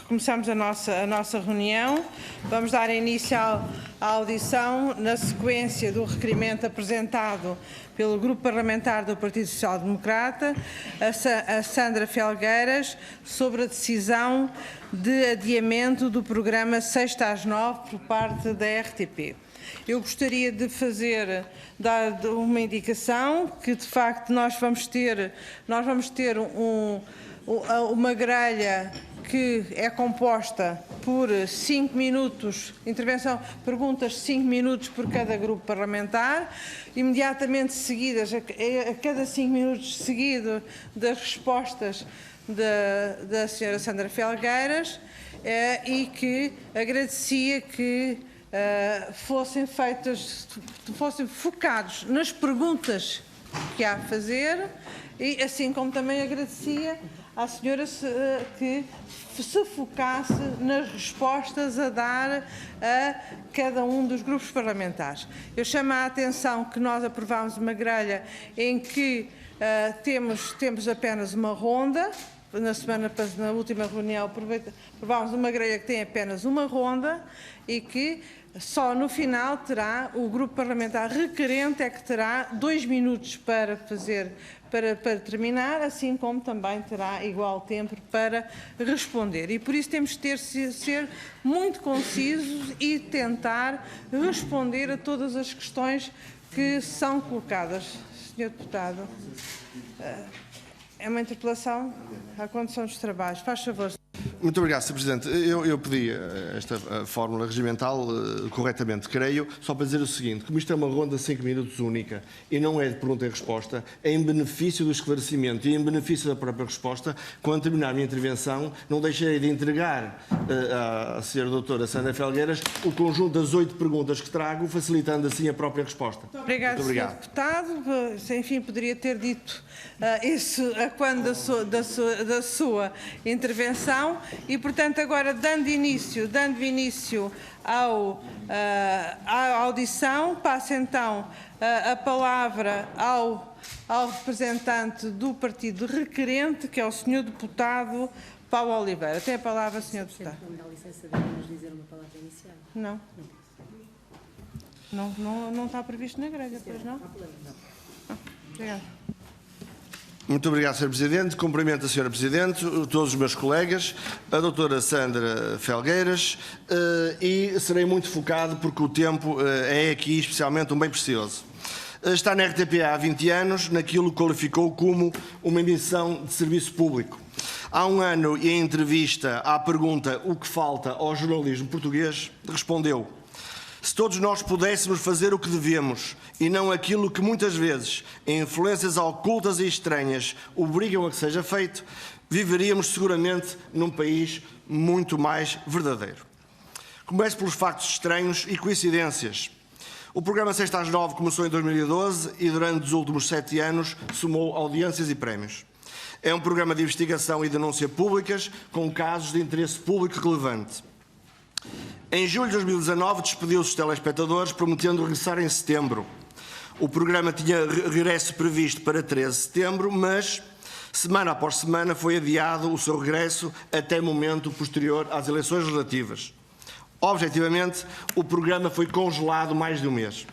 Começamos a nossa reunião. Vamos dar início à audição na sequência do requerimento apresentado pelo Grupo Parlamentar do Partido Social Democrata, a Sandra Felgueiras, sobre a decisão de adiamento do programa 6 às 9 por parte da RTP. Eu gostaria de dar uma indicação que, de facto, nós vamos ter uma grelha que é composta por 5 minutos, perguntas de 5 minutos por cada grupo parlamentar, imediatamente seguidas, a cada 5 minutos seguido das respostas da Sra. Sandra Felgueiras, e que agradecia que fossem focados nas perguntas que há a fazer, e assim como também agradecia à senhora que se focasse nas respostas a dar a cada um dos grupos parlamentares. Eu chamo a atenção que nós aprovámos uma grelha em que temos apenas uma ronda. Na última reunião aprovámos uma grelha que tem apenas uma ronda e que só no final terá o grupo parlamentar requerente que terá 2 minutos para terminar, assim como também terá igual tempo para responder. E por isso temos de ser muito concisos e tentar responder a todas as questões que são colocadas. Senhor Deputado, é uma interpelação à condução dos trabalhos. Faz favor. Muito obrigado, Sr. Presidente. Eu pedi esta fórmula regimental corretamente, creio, só para dizer o seguinte: como isto é uma ronda de 5 minutos única e não é de pergunta e resposta, em benefício do esclarecimento e em benefício da própria resposta, quando terminar a minha intervenção, não deixarei de entregar à Sra. Doutora Sandra Felgueiras o conjunto das 8 perguntas que trago, facilitando assim a própria resposta. Muito obrigado, Sr. Deputado. Enfim, poderia ter dito isso a quando da sua intervenção. E, portanto, agora, dando início à audição, passo então a palavra ao representante do partido requerente, que é o Sr. Deputado Paulo Oliveira. Tem a palavra, Sr. Deputado. Não me dá licença de nos dizer uma palavra inicial? Não está previsto na grelha, pois não? Obrigado. Muito obrigado, Sr. Presidente. Cumprimento a Sra. Presidente, todos os meus colegas, a doutora Sandra Felgueiras, e serei muito focado porque o tempo é aqui especialmente um bem precioso. Está na RTP há 20 anos, naquilo que qualificou como uma emissão de serviço público. Há um ano, e em entrevista à pergunta "o que falta ao jornalismo português?", respondeu: "Se todos nós pudéssemos fazer o que devemos e não aquilo que muitas vezes influências ocultas e estranhas obrigam a que seja feito, viveríamos seguramente num país muito mais verdadeiro." Começo pelos factos estranhos e coincidências. O programa 6 às 9 começou em 2012 e durante os últimos 7 anos somou audiências e prémios. É um programa de investigação e denúncia públicas com casos de interesse público relevante. Em julho de 2019 despediu-se os telespectadores, prometendo regressar em setembro. O programa tinha regresso previsto para 13 de setembro, mas semana após semana foi adiado o seu regresso até momento posterior às eleições legislativas. Objetivamente, o programa foi congelado mais de um mês.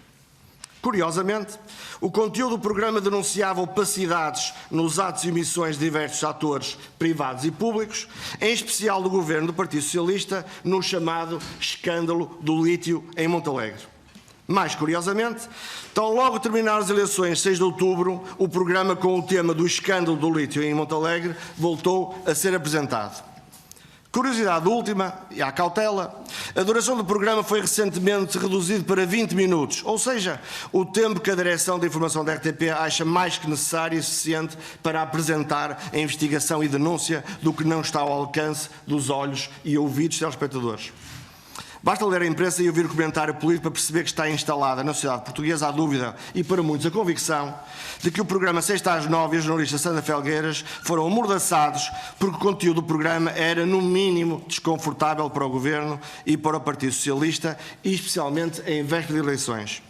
Curiosamente, o conteúdo do programa denunciava opacidades nos atos e omissões de diversos atores privados e públicos, em especial do governo do Partido Socialista, no chamado escândalo do lítio em Montalegre. Mais curiosamente, tão logo terminaram as eleições 6 de outubro, o programa com o tema do escândalo do lítio em Montalegre voltou a ser apresentado. Curiosidade última, e à cautela, a duração do programa foi recentemente reduzido para 20 minutos, ou seja, o tempo que a Direção de Informação da RTP acha mais que necessário e suficiente para apresentar a investigação e denúncia do que não está ao alcance dos olhos e ouvidos dos telespectadores. Basta ler a imprensa e ouvir o comentário político para perceber que está instalada na sociedade portuguesa a dúvida, e para muitos a convicção, de que o programa 6 às 9 e a jornalista Sandra Felgueiras foram amordaçados porque o conteúdo do programa era, no mínimo, desconfortável para o Governo e para o Partido Socialista, e especialmente em véspera de eleições.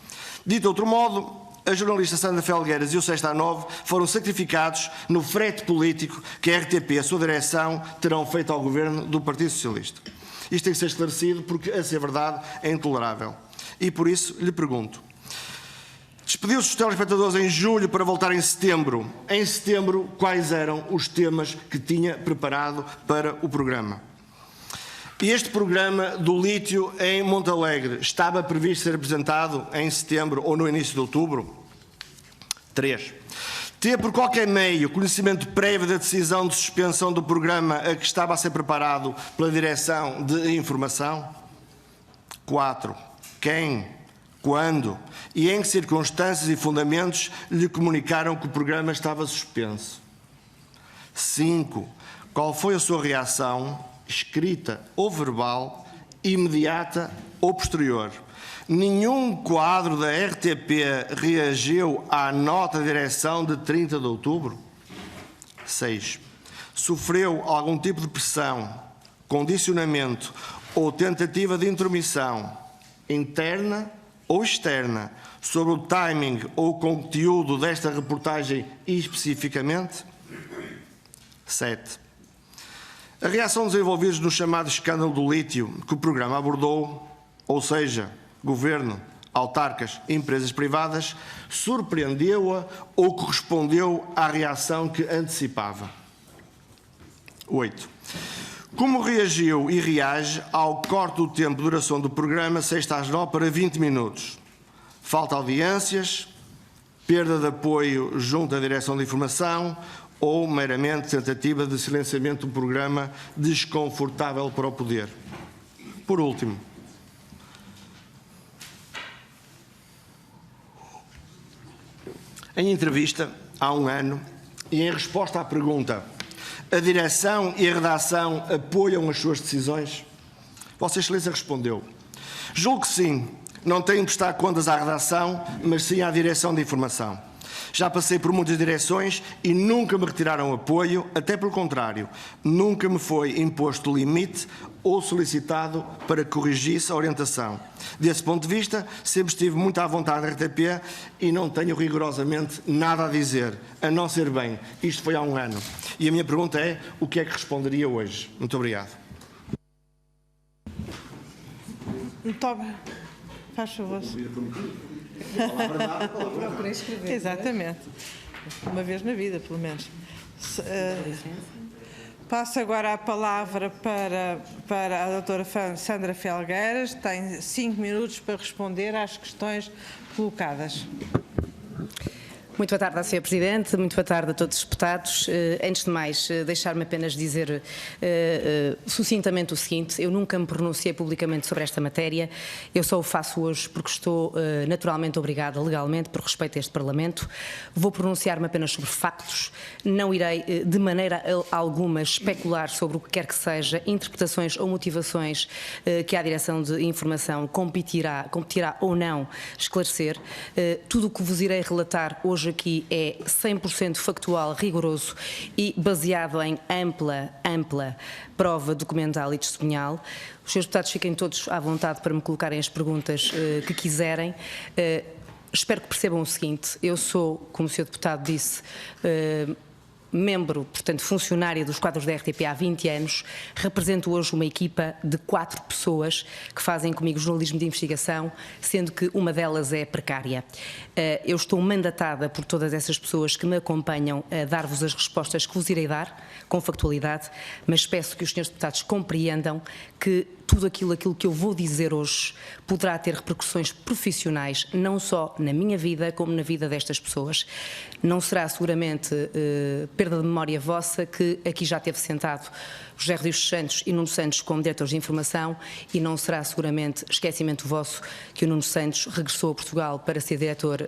Dito de outro modo, A jornalista Sandra Felgueiras e o Sexta à 9 foram sacrificados no frete político que a RTP e a sua direção terão feito ao governo do Partido Socialista. Isto tem que ser esclarecido porque, a ser verdade, é intolerável. E por isso lhe pergunto. Despediu-se os telespectadores em julho para voltar em setembro. Em setembro, quais eram os temas que tinha preparado para o programa? E este programa do lítio em Montalegre estava previsto ser apresentado em setembro ou no início de outubro? 3. Ter por qualquer meio conhecimento prévio da decisão de suspensão do programa a que estava a ser preparado pela Direção de Informação? 4. Quem, quando e em que circunstâncias e fundamentos lhe comunicaram que o programa estava suspenso? 5. Qual foi a sua reação, escrita ou verbal, imediata ou posterior? Nenhum quadro da RTP reagiu à nota de direção de 30 de outubro? 6. Sofreu algum tipo de pressão, condicionamento ou tentativa de intromissão, interna ou externa, sobre o timing ou conteúdo desta reportagem especificamente? 7. A reação dos envolvidos no chamado escândalo do lítio que o programa abordou, ou seja, governo, autarcas e empresas privadas, surpreendeu-a ou correspondeu à reação que antecipava? 8. Como reagiu e reage ao corte do tempo de duração do programa, sexta às 9 para 20 minutos? Falta de audiências, perda de apoio junto à Direção de Informação ou meramente tentativa de silenciamento do programa desconfortável para o poder? Por último, em entrevista há um ano e em resposta à pergunta: a direção e a redação apoiam as suas decisões? Vossa Excelência respondeu: julgo que sim, não tenho de prestar contas à redação, mas sim à Direção de Informação. Já passei por muitas direções e nunca me retiraram apoio, até pelo contrário, nunca me foi imposto limite ou solicitado para que corrigisse a orientação. Desse ponto de vista, sempre estive muito à vontade na RTP e não tenho rigorosamente nada a dizer, a não ser bem. Isto foi há um ano. E a minha pergunta é: o que é que responderia hoje? Muito obrigado. Muito obrigado. Faz favor. Procurei escrever. Exatamente. Uma vez na vida, pelo menos. Passo agora a palavra para a doutora Sandra Felgueiras. Tem 5 minutos para responder às questões colocadas. Muito boa tarde, Sr. Presidente, muito boa tarde a todos os deputados. Antes de mais, deixar-me apenas dizer sucintamente o seguinte: eu nunca me pronunciei publicamente sobre esta matéria, eu só o faço hoje porque estou naturalmente obrigada, legalmente, por respeito a este Parlamento. Vou pronunciar-me apenas sobre factos, não irei de maneira alguma especular sobre o que quer que seja, interpretações ou motivações que a Direção de Informação competirá ou não esclarecer. Tudo o que vos irei relatar hoje aqui é 100% factual, rigoroso e baseado em ampla prova documental e testemunhal. Os senhores deputados fiquem todos à vontade para me colocarem as perguntas que quiserem. Espero que percebam o seguinte: eu sou, como o senhor deputado disse, membro, portanto funcionária dos quadros da RTP há 20 anos, represento hoje uma equipa de 4 pessoas que fazem comigo jornalismo de investigação, sendo que uma delas é precária. Eu estou mandatada por todas essas pessoas que me acompanham a dar-vos as respostas que vos irei dar, com factualidade, mas peço que os senhores deputados compreendam que tudo aquilo que eu vou dizer hoje poderá ter repercussões profissionais, não só na minha vida, como na vida destas pessoas. Não será seguramente perda de memória vossa que aqui já teve sentado José Rodrigues dos Santos e Nuno Santos como diretores de informação, e não será seguramente esquecimento vosso que o Nuno Santos regressou a Portugal para ser diretor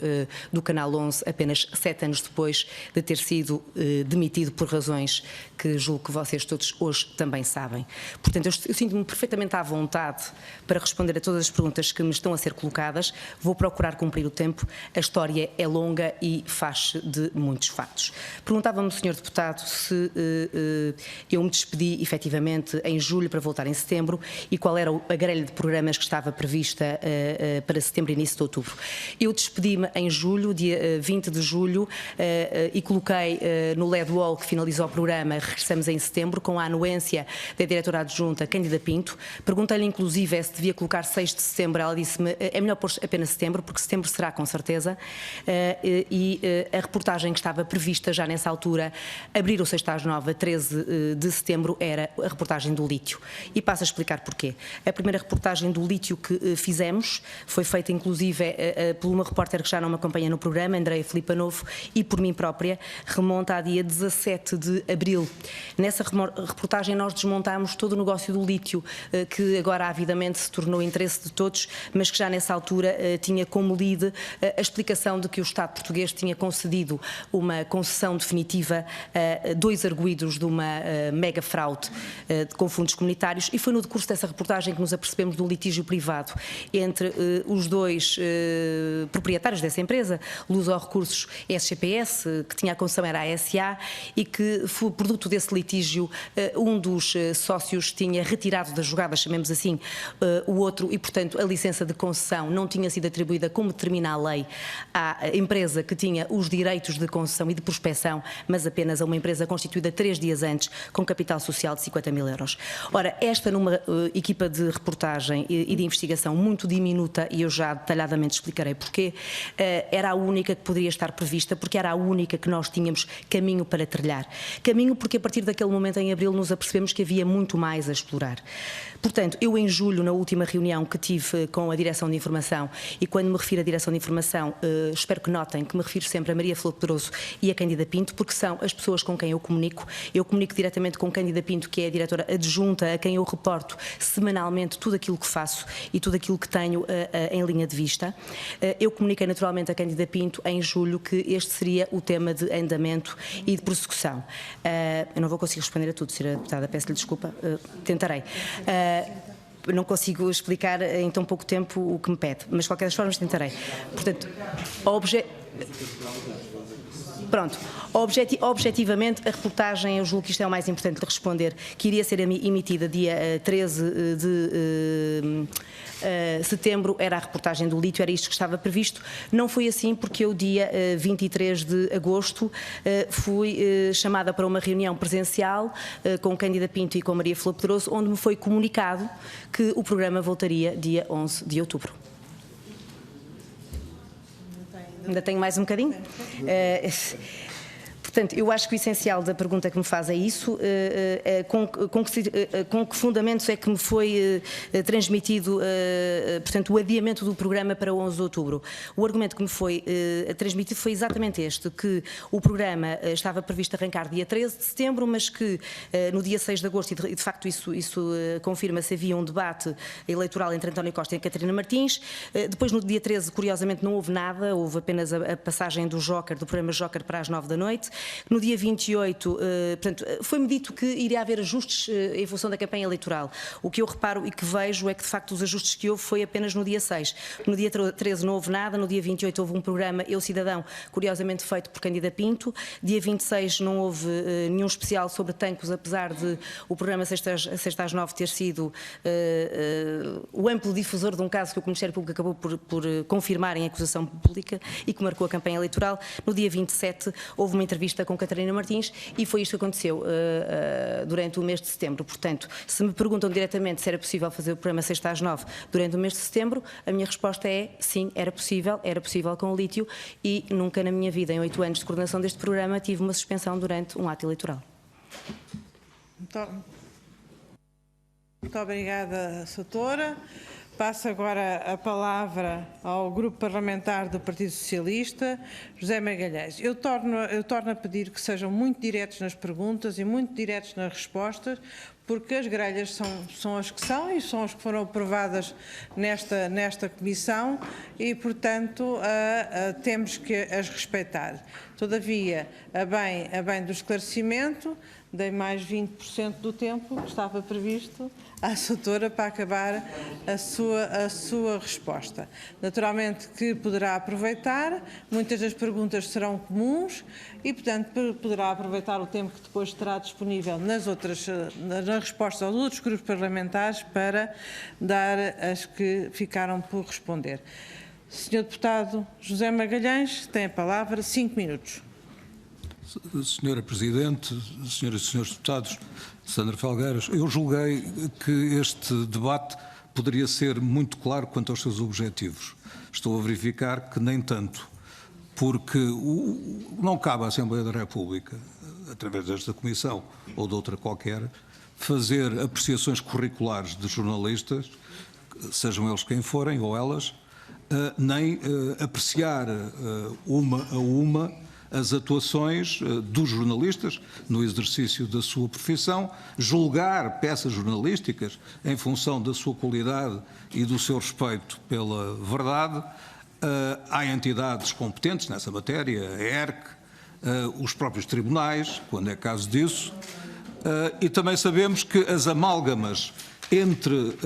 do Canal 11 apenas 7 anos depois de ter sido demitido por razões que julgo que vocês todos hoje também sabem. Portanto, eu sinto-me perfeitamente à vontade para responder a todas as perguntas que me estão a ser colocadas. Vou procurar cumprir o tempo. A história é longa e faz-se de muitos fatos. Perguntava-me o Sr. Deputado se eu me despedi despedi efetivamente em julho para voltar em setembro e qual era a grelha de programas que estava prevista para setembro e início de outubro. Eu despedi-me em julho, dia 20 de julho, e coloquei no LED Wall que finalizou o programa, regressamos em setembro, com a anuência da diretora adjunta Cândida Pinto. Perguntei-lhe inclusive se devia colocar 6 de setembro, ela disse-me é melhor pôr apenas setembro, porque setembro será com certeza, e a reportagem que estava prevista já nessa altura, abrir o Sexta às 9, 13 de setembro, era a reportagem do lítio. E passo a explicar porquê. A primeira reportagem do lítio que fizemos foi feita inclusive por uma repórter que já não me acompanha no programa, Andreia Filipa Novo, e por mim própria, remonta a dia 17 de abril. Nessa reportagem nós desmontámos todo o negócio do lítio, que agora avidamente se tornou interesse de todos, mas que já nessa altura tinha como lead a explicação de que o Estado português tinha concedido uma concessão definitiva a 2 arguidos de uma mega fraude com fundos comunitários, e foi no decurso dessa reportagem que nos apercebemos do litígio privado entre os 2 proprietários dessa empresa, Luso Recursos SGPS, que tinha a concessão era a SA, e que foi produto desse litígio, um dos sócios tinha retirado da jogada, chamemos assim, o outro, e portanto a licença de concessão não tinha sido atribuída, como determina a lei, à empresa que tinha os direitos de concessão e de prospecção, mas apenas a uma empresa constituída 3 dias antes, com capital social de 50 mil euros. Ora, esta numa equipa de reportagem e de investigação muito diminuta, e eu já detalhadamente explicarei porquê, era a única que poderia estar prevista, porque era a única que nós tínhamos caminho para trilhar. Caminho porque a partir daquele momento, em abril, nos apercebemos que havia muito mais a explorar. Portanto, eu em julho, na última reunião que tive com a Direção de Informação, e quando me refiro à Direção de Informação, espero que notem que me refiro sempre a Maria Flor Pedroso e a Cândida Pinto, porque são as pessoas com quem eu comunico. Eu comunico diretamente com Cândida Pinto, que é a diretora adjunta, a quem eu reporto semanalmente tudo aquilo que faço e tudo aquilo que tenho em linha de vista. Eu comuniquei naturalmente a Cândida Pinto em julho que este seria o tema de andamento e de prossecução. Eu não vou conseguir responder a tudo, Sra. Deputada, peço-lhe desculpa, tentarei. Não consigo explicar em tão pouco tempo o que me pede, mas de qualquer das formas tentarei. Portanto, pronto, objetivamente a reportagem, eu julgo que isto é o mais importante de responder, que iria ser emitida dia 13 de setembro, era a reportagem do lítio, era isto que estava previsto. Não foi assim, porque eu dia 23 de agosto fui chamada para uma reunião presencial com Cândida Pinto e com Maria Flor Pedroso, onde me foi comunicado que o programa voltaria dia 11 de outubro. Ainda tenho mais um bocadinho? Portanto, eu acho que o essencial da pergunta que me faz é isso, com que fundamentos é que me foi transmitido, portanto, o adiamento do programa para 11 de outubro. O argumento que me foi transmitido foi exatamente este, que o programa estava previsto arrancar dia 13 de setembro, mas que no dia 6 de agosto, e de facto isso confirma-se, havia um debate eleitoral entre António Costa e Catarina Martins. Depois, no dia 13, curiosamente, não houve nada, houve apenas a passagem do programa Joker para as 9 da noite. No dia 28, portanto, foi-me dito que iria haver ajustes em função da campanha eleitoral. O que eu reparo e que vejo é que, de facto, os ajustes que houve foi apenas no dia 6. No dia 13 não houve nada, no dia 28 houve um programa Eu Cidadão, curiosamente feito por Cândida Pinto. Dia 26 não houve nenhum especial sobre tanques, apesar de o programa Sexta às 9 ter sido o amplo difusor de um caso que o Ministério Público acabou por confirmar em acusação pública e que marcou a campanha eleitoral. No dia 27 houve uma entrevista com Catarina Martins e foi isto que aconteceu durante o mês de setembro. Portanto, se me perguntam diretamente se era possível fazer o programa Sexta às 9 durante o mês de setembro, a minha resposta é sim, era possível com o lítio, e nunca na minha vida, em 8 anos de coordenação deste programa, tive uma suspensão durante um ato eleitoral. Muito obrigada, Soutora. Passo agora a palavra ao Grupo Parlamentar do Partido Socialista, José Magalhães. Eu torno a pedir que sejam muito diretos nas perguntas e muito diretos nas respostas, porque as grelhas são as que são e são as que foram aprovadas nesta comissão e, portanto, temos que as respeitar. Todavia, a bem do esclarecimento, dei mais 20% do tempo que estava previsto à doutora para acabar a sua resposta. Naturalmente que poderá aproveitar, muitas das perguntas serão comuns e, portanto, poderá aproveitar o tempo que depois terá disponível na resposta aos outros grupos parlamentares para dar as que ficaram por responder. Senhor Deputado José Magalhães, tem a palavra, 5 minutos. Senhora Presidente, senhoras e senhores deputados, Sandra Felgueiras, eu julguei que este debate poderia ser muito claro quanto aos seus objetivos. Estou a verificar que nem tanto, porque não cabe à Assembleia da República, através desta comissão ou de outra qualquer, fazer apreciações curriculares de jornalistas, sejam eles quem forem ou elas, nem apreciar uma a uma as atuações dos jornalistas no exercício da sua profissão, julgar peças jornalísticas em função da sua qualidade e do seu respeito pela verdade. Há entidades competentes nessa matéria, a ERC, os próprios tribunais, quando é caso disso, e também sabemos que as amálgamas entre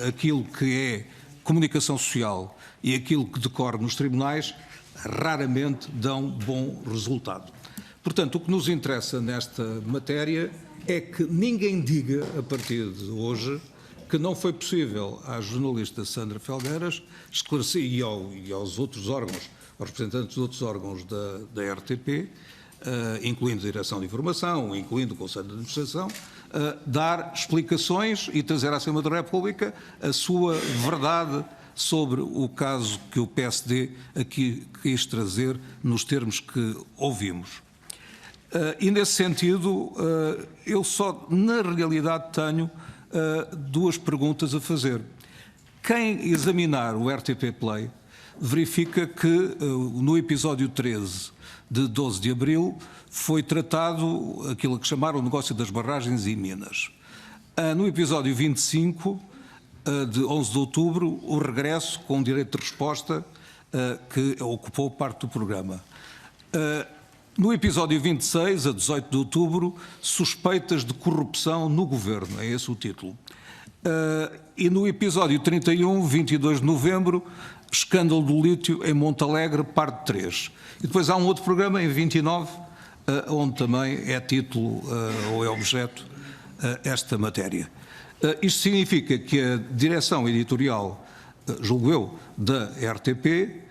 aquilo que é comunicação social e aquilo que decorre nos tribunais raramente dão bom resultado. Portanto, o que nos interessa nesta matéria é que ninguém diga, a partir de hoje, que não foi possível à jornalista Sandra Felgueiras esclarecer, e aos outros órgãos, aos representantes de outros órgãos da RTP, incluindo a Direção de Informação, incluindo o Conselho de Administração, dar explicações e trazer à Assembleia da República a sua verdade sobre o caso que o PSD aqui quis trazer nos termos que ouvimos. E nesse sentido, eu só na realidade tenho duas perguntas a fazer. Quem examinar o RTP Play verifica que no episódio 13 de 12 de abril foi tratado aquilo que chamaram o negócio das barragens e minas. No episódio 25 de 11 de outubro, o regresso com direito de resposta que ocupou parte do programa. No episódio 26, a 18 de outubro, suspeitas de corrupção no governo, é esse o título. E no episódio 31, 22 de novembro, escândalo do lítio em Montalegre, parte 3. E depois há um outro programa, em 29, onde também é título ou é objeto esta matéria. Isto significa que a direção editorial, julgo eu, da RTP,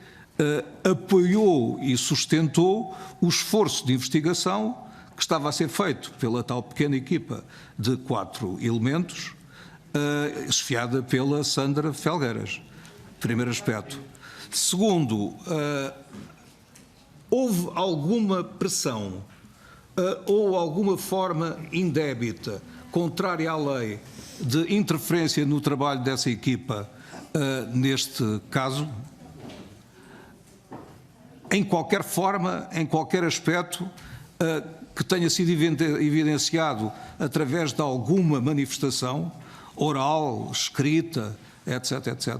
apoiou e sustentou o esforço de investigação que estava a ser feito pela tal pequena equipa de 4 elementos, chefiada pela Sandra Felgueiras. Primeiro aspecto. Segundo, houve alguma pressão ou alguma forma indébita, contrária à lei, de interferência no trabalho dessa equipa neste caso? Em qualquer forma, em qualquer aspecto que tenha sido evidenciado através de alguma manifestação oral, escrita, etc, etc.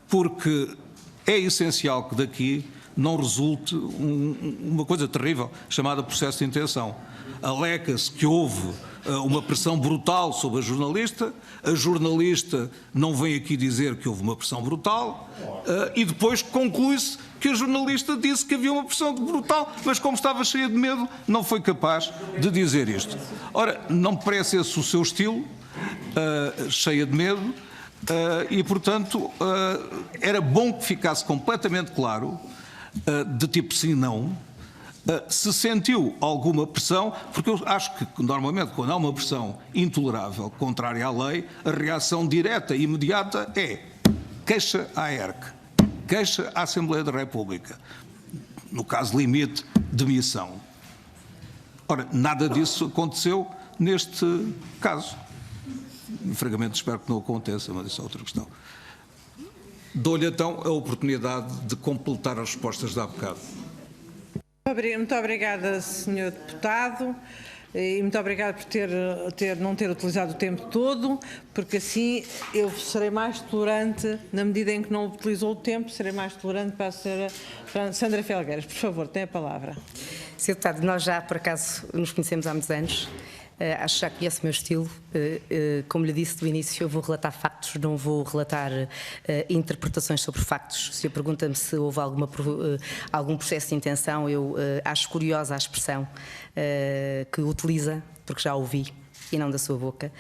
Porque é essencial que daqui não resulte uma coisa terrível chamada processo de intenção. Alega-se que houve uma pressão brutal sobre a jornalista não vem aqui dizer que houve uma pressão brutal, e depois conclui-se que a jornalista disse que havia uma pressão brutal, mas como estava cheia de medo, não foi capaz de dizer isto. Ora, não me parece esse o seu estilo, cheia de medo, e portanto era bom que ficasse completamente claro, de tipo sim, não, se sentiu alguma pressão, porque eu acho que normalmente quando há uma pressão intolerável, contrária à lei, a reação direta e imediata é queixa à ERC, queixa à Assembleia da República, no caso limite, demissão. Ora, nada disso aconteceu neste caso. Francamente espero que não aconteça, mas isso é outra questão. Dou-lhe então a oportunidade de completar as respostas de há bocado. Muito obrigada, Sr. Deputado, e muito obrigada por não ter utilizado o tempo todo, porque assim eu serei mais tolerante, na medida em que não utilizou o tempo, serei mais tolerante para a Sra. Sandra Felgueiras. Por favor, tem a palavra. Sr. Deputado, nós já, por acaso, nos conhecemos há muitos anos. Acho que já conhece o meu estilo. Como lhe disse do início, eu vou relatar factos, não vou relatar interpretações sobre factos. O senhor pergunta-me se houve algum processo de intenção. Eu acho curiosa a expressão que utiliza, porque já ouvi, e não da sua boca,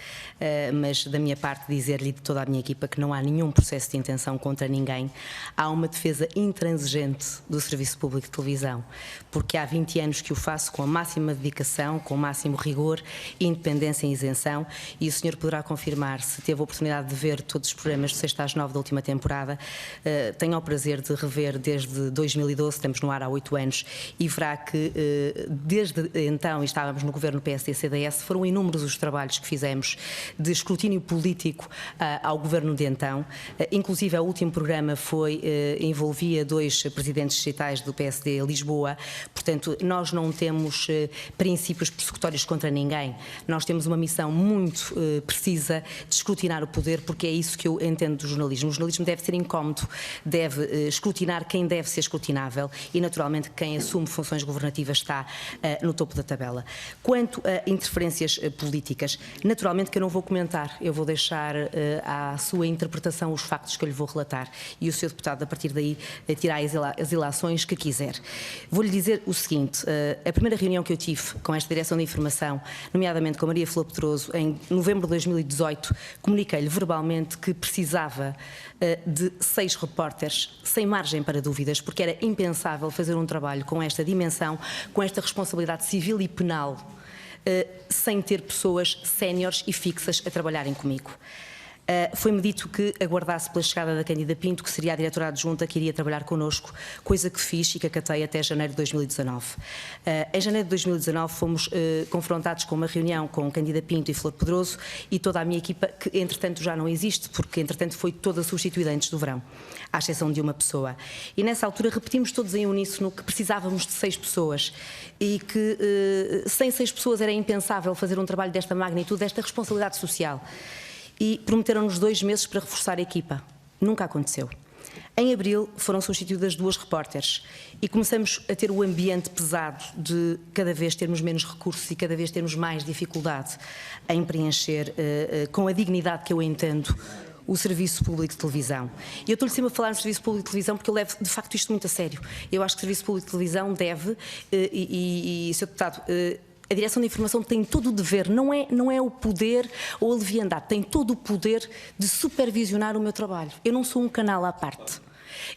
mas da minha parte dizer-lhe e de toda a minha equipa que não há nenhum processo de intenção contra ninguém. Há uma defesa intransigente do Serviço Público de Televisão, porque há 20 anos que o faço com a máxima dedicação, com o máximo rigor, independência e isenção, e o senhor poderá confirmar, se teve a oportunidade de ver todos os programas de 6 às 9 da última temporada. Tenho o prazer de rever desde 2012, estamos no ar há 8 anos, e verá que desde então, e estávamos no governo PSD-CDS, foram inúmeros os trabalhos que fizemos de escrutínio político ao governo de então. Inclusive, o último programa envolvia 2 presidentes distritais do PSD Lisboa. Portanto, nós não temos princípios persecutórios contra ninguém. Nós temos uma missão muito precisa de escrutinar o poder, porque é isso que eu entendo do jornalismo. O jornalismo deve ser incómodo, deve escrutinar quem deve ser escrutinável e, naturalmente, quem assume funções governativas está no topo da tabela. Quanto a interferências políticas, naturalmente que eu não vou comentar, eu vou deixar à sua interpretação os factos que eu lhe vou relatar, e o Sr. Deputado, a partir daí, tirar as ilações que quiser. Vou-lhe dizer o seguinte: a primeira reunião que eu tive com esta Direção de Informação, nomeadamente com a Maria Flor Pedroso, em novembro de 2018, comuniquei-lhe verbalmente que precisava de 6 repórteres, sem margem para dúvidas, porque era impensável fazer um trabalho com esta dimensão, com esta responsabilidade civil e penal, sem ter pessoas séniores e fixas a trabalharem comigo. Foi-me dito que aguardasse pela chegada da Cândida Pinto, que seria a diretora adjunta que iria trabalhar connosco, coisa que fiz e que acatei até janeiro de 2019. Em janeiro de 2019 fomos confrontados com uma reunião com Cândida Pinto e Flor Pedroso e toda a minha equipa, que entretanto já não existe, porque entretanto foi toda substituída antes do verão, à exceção de uma pessoa. E nessa altura repetimos todos em uníssono que precisávamos de 6 pessoas e que sem 6 pessoas era impensável fazer um trabalho desta magnitude, desta responsabilidade social. E prometeram-nos 2 meses para reforçar a equipa. Nunca aconteceu. Em abril foram substituídas 2 repórteres e começamos a ter o ambiente pesado de cada vez termos menos recursos e cada vez termos mais dificuldade em preencher com a dignidade que eu entendo o Serviço Público de Televisão. E eu estou-lhe sempre a falar no Serviço Público de Televisão porque eu levo de facto isto muito a sério. Eu acho que o Serviço Público de Televisão deve, Sr. Deputado, a Direção de Informação tem todo o dever, não é o poder ou a leviandade, tem todo o poder de supervisionar o meu trabalho. Eu não sou um canal à parte.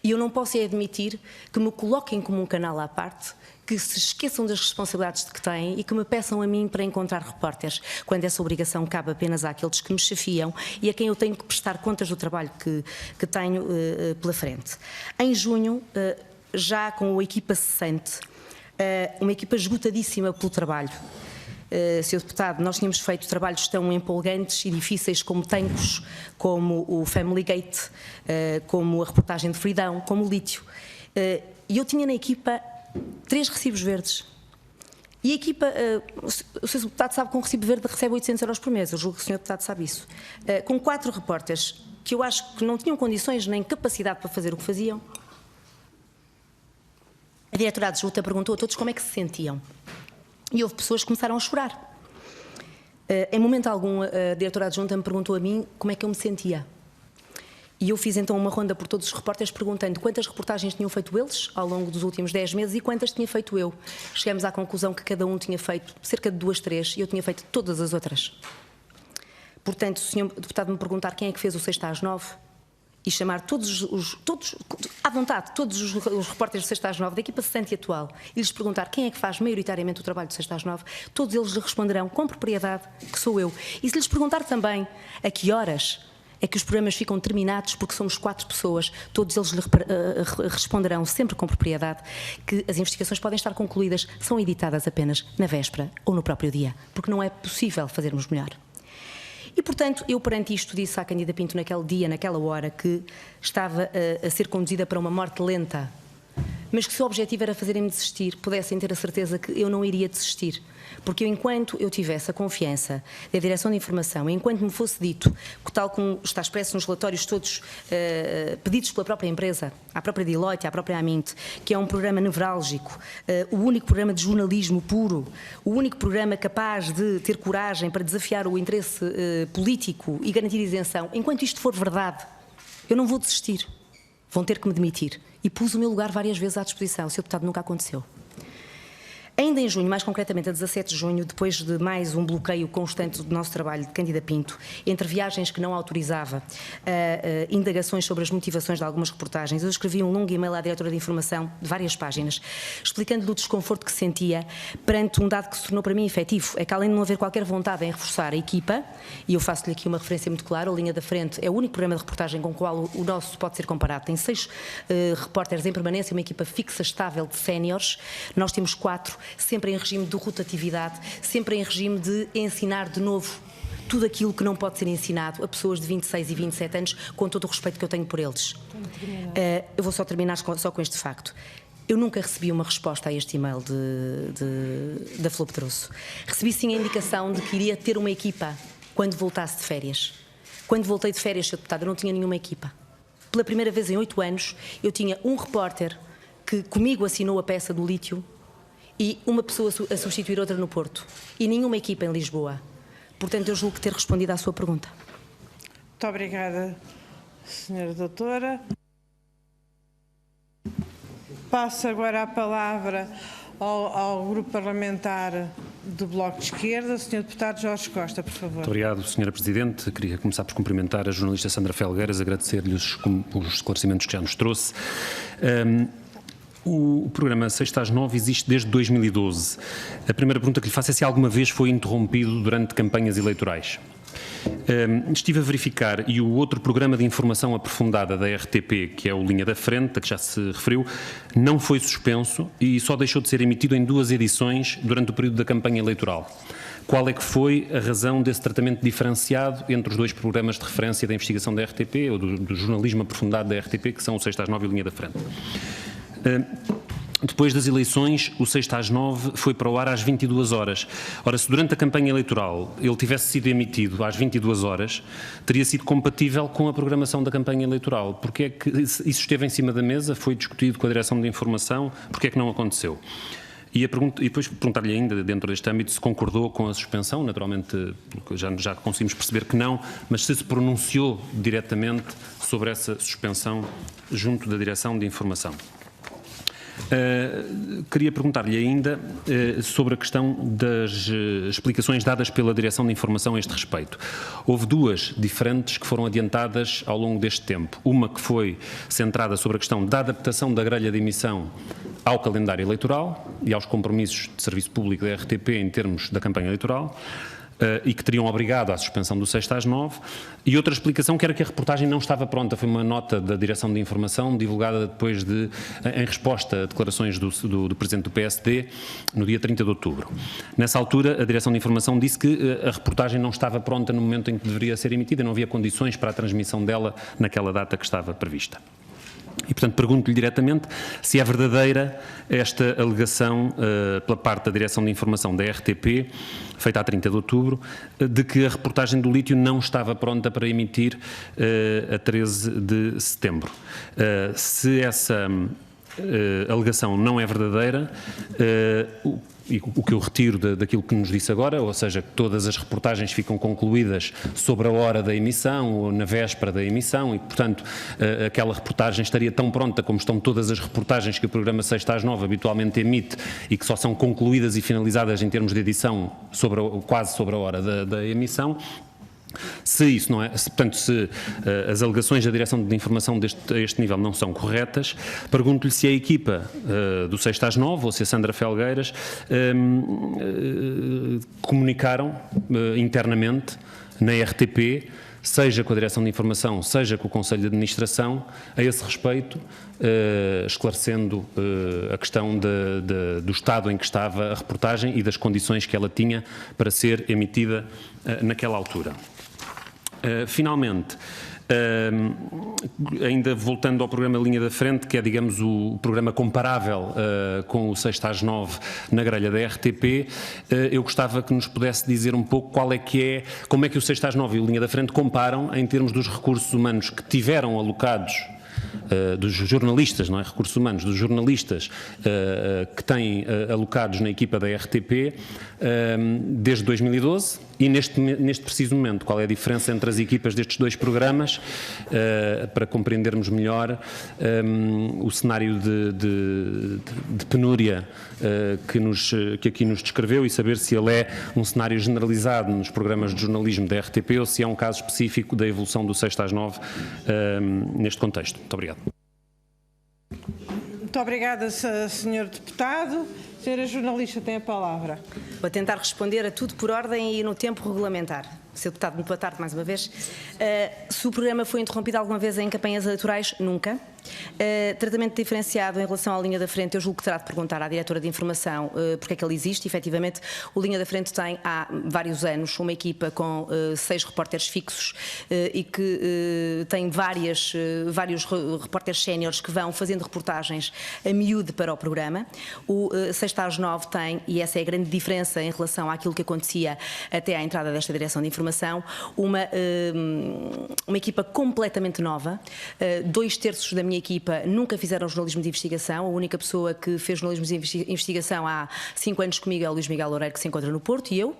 E eu não posso admitir que me coloquem como um canal à parte, que se esqueçam das responsabilidades de que têm e que me peçam a mim para encontrar repórteres, quando essa obrigação cabe apenas àqueles que me chefiam e a quem eu tenho que prestar contas do trabalho que tenho pela frente. Em junho, já com a equipa cessante, uma equipa esgotadíssima pelo trabalho. Sr. Deputado, nós tínhamos feito trabalhos tão empolgantes e difíceis como Tancos, como o Family Gate, como a reportagem de Fridão, como o Lítio. E eu tinha na equipa 3 recibos verdes. E a equipa, o Sr. Deputado sabe que um recibo verde recebe 800 euros por mês, eu julgo que o Sr. Deputado sabe isso. Com 4 repórteres que eu acho que não tinham condições nem capacidade para fazer o que faziam, a diretora adjunta perguntou a todos como é que se sentiam. E houve pessoas que começaram a chorar. Em momento algum, a diretora adjunta me perguntou a mim como é que eu me sentia. E eu fiz então uma ronda por todos os repórteres perguntando quantas reportagens tinham feito eles ao longo dos últimos 10 meses e quantas tinha feito eu. Chegamos à conclusão que cada um tinha feito cerca de 2, 3 e eu tinha feito todas as outras. Portanto, se o Sr. Deputado me perguntar quem é que fez o 6 às 9... e chamar todos à vontade, todos os repórteres de 6 às 9 da equipa cessante e atual e lhes perguntar quem é que faz maioritariamente o trabalho de 6 às 9, todos eles lhe responderão com propriedade que sou eu. E se lhes perguntar também a que horas é que os programas ficam terminados porque somos 4 pessoas, todos eles lhe responderão sempre com propriedade que as investigações podem estar concluídas, são editadas apenas na véspera ou no próprio dia, porque não é possível fazermos melhor. E, portanto, eu perante isto disse à Cândida Pinto naquele dia, naquela hora, que estava a ser conduzida para uma morte lenta, mas que se o objetivo era fazerem-me desistir, pudessem ter a certeza que eu não iria desistir. Porque enquanto eu tivesse a confiança da Direção de Informação, enquanto me fosse dito, tal como está expresso nos relatórios todos pedidos pela própria empresa, à própria Deloitte, à própria Amint, que é um programa nevrálgico, o único programa de jornalismo puro, o único programa capaz de ter coragem para desafiar o interesse político e garantir isenção, enquanto isto for verdade, eu não vou desistir. Vão ter que me demitir. E pus o meu lugar várias vezes à disposição. O Sr. Deputado, nunca aconteceu. Ainda em junho, mais concretamente a 17 de junho, depois de mais um bloqueio constante do nosso trabalho de Cândida Pinto, entre viagens que não autorizava, indagações sobre as motivações de algumas reportagens, eu escrevi um longo e-mail à Diretora de Informação, de várias páginas, explicando-lhe o desconforto que sentia perante um dado que se tornou para mim efetivo, é que além de não haver qualquer vontade em reforçar a equipa, e eu faço-lhe aqui uma referência muito clara, a Linha da Frente é o único programa de reportagem com o qual o nosso pode ser comparado, tem 6 repórteres em permanência, uma equipa fixa, estável de séniores, nós temos 4, sempre em regime de rotatividade, sempre em regime de ensinar de novo tudo aquilo que não pode ser ensinado a pessoas de 26 e 27 anos, com todo o respeito que eu tenho por eles. Eu vou só terminar só com este facto. Eu nunca recebi uma resposta a este e-mail da Flor Pedroso. Recebi sim a indicação de que iria ter uma equipa quando voltasse de férias. Quando voltei de férias, Sr. Deputado, eu não tinha nenhuma equipa. Pela primeira vez em 8 anos, eu tinha um repórter que comigo assinou a peça do lítio e uma pessoa a substituir outra no Porto. E nenhuma equipa em Lisboa. Portanto, eu julgo ter respondido à sua pergunta. Muito obrigada, Sra. Doutora. Passo agora a palavra ao Grupo Parlamentar do Bloco de Esquerda. Sr. Deputado Jorge Costa, por favor. Muito obrigado, Sra. Presidente. Queria começar por cumprimentar a jornalista Sandra Felgueiras, agradecer-lhe os esclarecimentos que já nos trouxe. O programa 6 às 9 existe desde 2012. A primeira pergunta que lhe faço é se alguma vez foi interrompido durante campanhas eleitorais. Estive a verificar e o outro programa de informação aprofundada da RTP, que é o Linha da Frente, a que já se referiu, não foi suspenso e só deixou de ser emitido em 2 edições durante o período da campanha eleitoral. Qual é que foi a razão desse tratamento diferenciado entre os 2 programas de referência da investigação da RTP, ou do jornalismo aprofundado da RTP, que são o 6 às 9 e o Linha da Frente? Depois das eleições, o 6 às 9 foi para o ar às 22 horas. Ora, se durante a campanha eleitoral ele tivesse sido emitido às 22 horas, teria sido compatível com a programação da campanha eleitoral. Porque é que isso esteve em cima da mesa, foi discutido com a Direção de Informação, porque é que não aconteceu? E depois perguntar-lhe ainda, dentro deste âmbito, se concordou com a suspensão, naturalmente já conseguimos perceber que não, mas se pronunciou diretamente sobre essa suspensão junto da Direção de Informação. Queria perguntar-lhe ainda sobre a questão das explicações dadas pela Direção de Informação a este respeito. Houve 2 diferentes que foram adiantadas ao longo deste tempo. Uma que foi centrada sobre a questão da adaptação da grelha de emissão ao calendário eleitoral e aos compromissos de serviço público da RTP em termos da campanha eleitoral, e que teriam obrigado à suspensão do 6 às 9, e outra explicação que era que a reportagem não estava pronta, foi uma nota da Direção de Informação divulgada depois em resposta a declarações do Presidente do PSD no dia 30 de outubro. Nessa altura, a Direção de Informação disse que a reportagem não estava pronta no momento em que deveria ser emitida, não havia condições para a transmissão dela naquela data que estava prevista. E, portanto, pergunto-lhe diretamente se é verdadeira esta alegação pela parte da Direção de Informação da RTP, feita a 30 de outubro, de que a reportagem do lítio não estava pronta para emitir a 13 de setembro. Se essa alegação não é verdadeira, e o que eu retiro daquilo que nos disse agora, ou seja, que todas as reportagens ficam concluídas sobre a hora da emissão ou na véspera da emissão e, portanto, aquela reportagem estaria tão pronta como estão todas as reportagens que o programa 6 às 9 habitualmente emite e que só são concluídas e finalizadas em termos de edição quase sobre a hora da emissão. Se isso não é, portanto, se as alegações da Direção de Informação a este nível não são corretas, pergunto-lhe se a equipa do 6 às 9 ou se a Sandra Felgueiras comunicaram internamente na RTP, seja com a Direção de Informação, seja com o Conselho de Administração, a esse respeito, esclarecendo a questão do estado em que estava a reportagem e das condições que ela tinha para ser emitida naquela altura. Finalmente, Ainda voltando ao programa Linha da Frente, que é, digamos, o programa comparável com o 6 às 9 na grelha da RTP, eu gostava que nos pudesse dizer um pouco como é que o 6 às 9 e o Linha da Frente comparam em termos dos recursos humanos que tiveram alocados, dos jornalistas, não é? Recursos humanos, dos jornalistas que têm alocados na equipa da RTP desde 2012 e neste preciso momento. Qual é a diferença entre as equipas destes dois programas para compreendermos melhor o cenário de penúria que aqui nos descreveu e saber se ele é um cenário generalizado nos programas de jornalismo da RTP ou se é um caso específico da evolução do 6 às 9 neste contexto. Muito obrigado. Muito obrigada, Sr. Deputado. A senhora jornalista tem a palavra. Vou tentar responder a tudo por ordem e no tempo regulamentar. Sr. Deputado, muito boa tarde mais uma vez. Se o programa foi interrompido alguma vez em campanhas eleitorais, nunca. Tratamento diferenciado em relação à Linha da Frente, eu julgo que terá de perguntar à diretora de informação porque é que ele existe. Efetivamente, o Linha da Frente tem há vários anos uma equipa com 6 repórteres fixos e que tem vários repórteres séniores que vão fazendo reportagens a miúde para o programa. O 6 às 9 tem, e essa é a grande diferença em relação àquilo que acontecia até à entrada desta direção de informação, uma equipa completamente nova. 2/3 da minha equipa nunca fizeram jornalismo de investigação. A única pessoa que fez jornalismo de investigação há 5 anos comigo é o Luís Miguel Loureiro, que se encontra no Porto, e eu.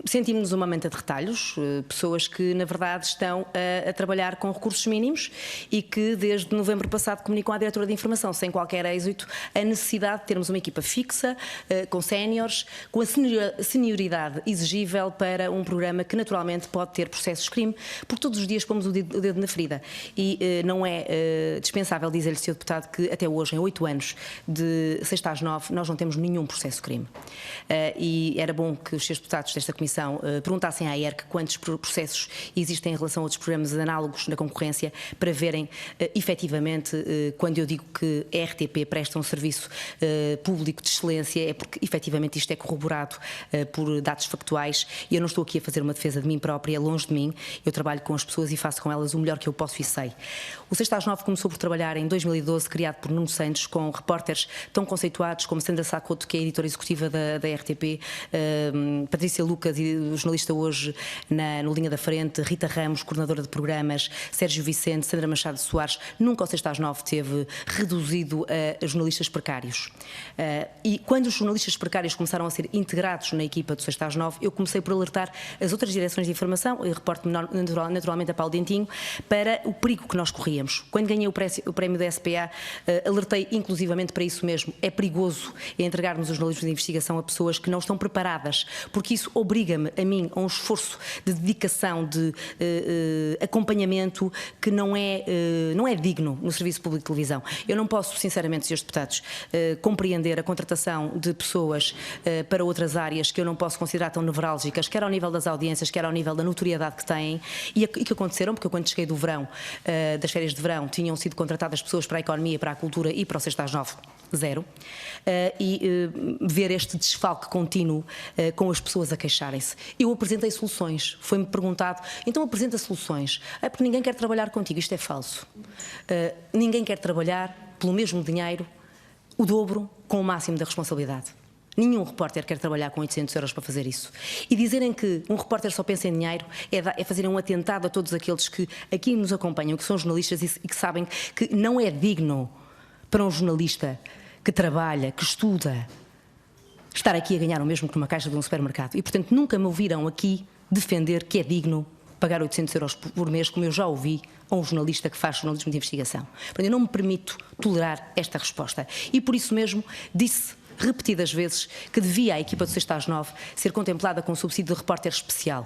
Sentimos-nos uma manta de retalhos, pessoas que na verdade estão a trabalhar com recursos mínimos e que desde novembro passado comunicam à diretora de informação sem qualquer êxito a necessidade de termos uma equipa fixa, com séniores, com a senioridade exigível para um programa que naturalmente pode ter processos de crime, porque todos os dias pomos o dedo na ferida. E não é dispensável dizer-lhe, Sr. Deputado, que até hoje, em 8 anos, de 6 às 9, nós não temos nenhum processo de crime. E era bom que os Srs. Deputados desta Comissão perguntassem à ERC quantos processos existem em relação a outros programas análogos na concorrência para verem, efetivamente, quando eu digo que a RTP presta um serviço público de excelência, é porque, efetivamente, isto é corroborado por dados factuais e eu não estou aqui a fazer uma defesa de mim própria, longe de mim. Eu trabalho com as pessoas e faço com elas o melhor que eu posso e sei. O 6 às 9 começou por trabalhar em 2012, criado por Nuno Santos, com repórteres tão conceituados como Sandra Sacoto, que é a editora executiva da RTP, Patrícia Lucas, jornalista hoje no Linha da Frente, Rita Ramos, coordenadora de programas, Sérgio Vicente, Sandra Machado Soares. Nunca o 6 às 9 teve reduzido a jornalistas precários. E quando os jornalistas precários começaram a ser integrados na equipa do 6 às 9, eu comecei por alertar as outras direções de informação, e reporto-me naturalmente a Paulo Dentinho, para o perigo que nós corríamos. Quando ganhei o prémio da SPA, alertei inclusivamente para isso mesmo. É perigoso entregarmos os jornalismos de investigação a pessoas que não estão preparadas, porque isso obriga-me, a mim, a um esforço de dedicação, de acompanhamento que não é digno no Serviço Público de Televisão. Eu não posso, sinceramente, Srs. Deputados, compreender a contratação de pessoas para outras áreas que eu não posso considerar tão nevrálgicas, quer ao nível das audiências, quer ao nível da notoriedade que têm e que aconteceram, porque eu quando cheguei do verão, das férias de verão, tinham sido contratadas pessoas para a economia, para a cultura e para o 6 às 9, 0. Ver este desfalque contínuo com as pessoas a queixarem-se. Eu apresentei soluções. Foi-me perguntado, então apresenta soluções. É porque ninguém quer trabalhar contigo. Isto é falso. Ninguém quer trabalhar pelo mesmo dinheiro, o dobro, com o máximo da responsabilidade. Nenhum repórter quer trabalhar com 800 euros para fazer isso. E dizerem que um repórter só pensa em dinheiro é fazerem um atentado a todos aqueles que aqui nos acompanham, que são jornalistas e que sabem que não é digno para um jornalista que trabalha, que estuda, estar aqui a ganhar o mesmo que numa caixa de um supermercado. E, portanto, nunca me ouviram aqui defender que é digno pagar 800 euros por mês, como eu já ouvi a um jornalista que faz jornalismo de investigação. Portanto, eu não me permito tolerar esta resposta. E, por isso mesmo, disse repetidas vezes que devia a equipa do 6 às 9 ser contemplada com subsídio de repórter especial.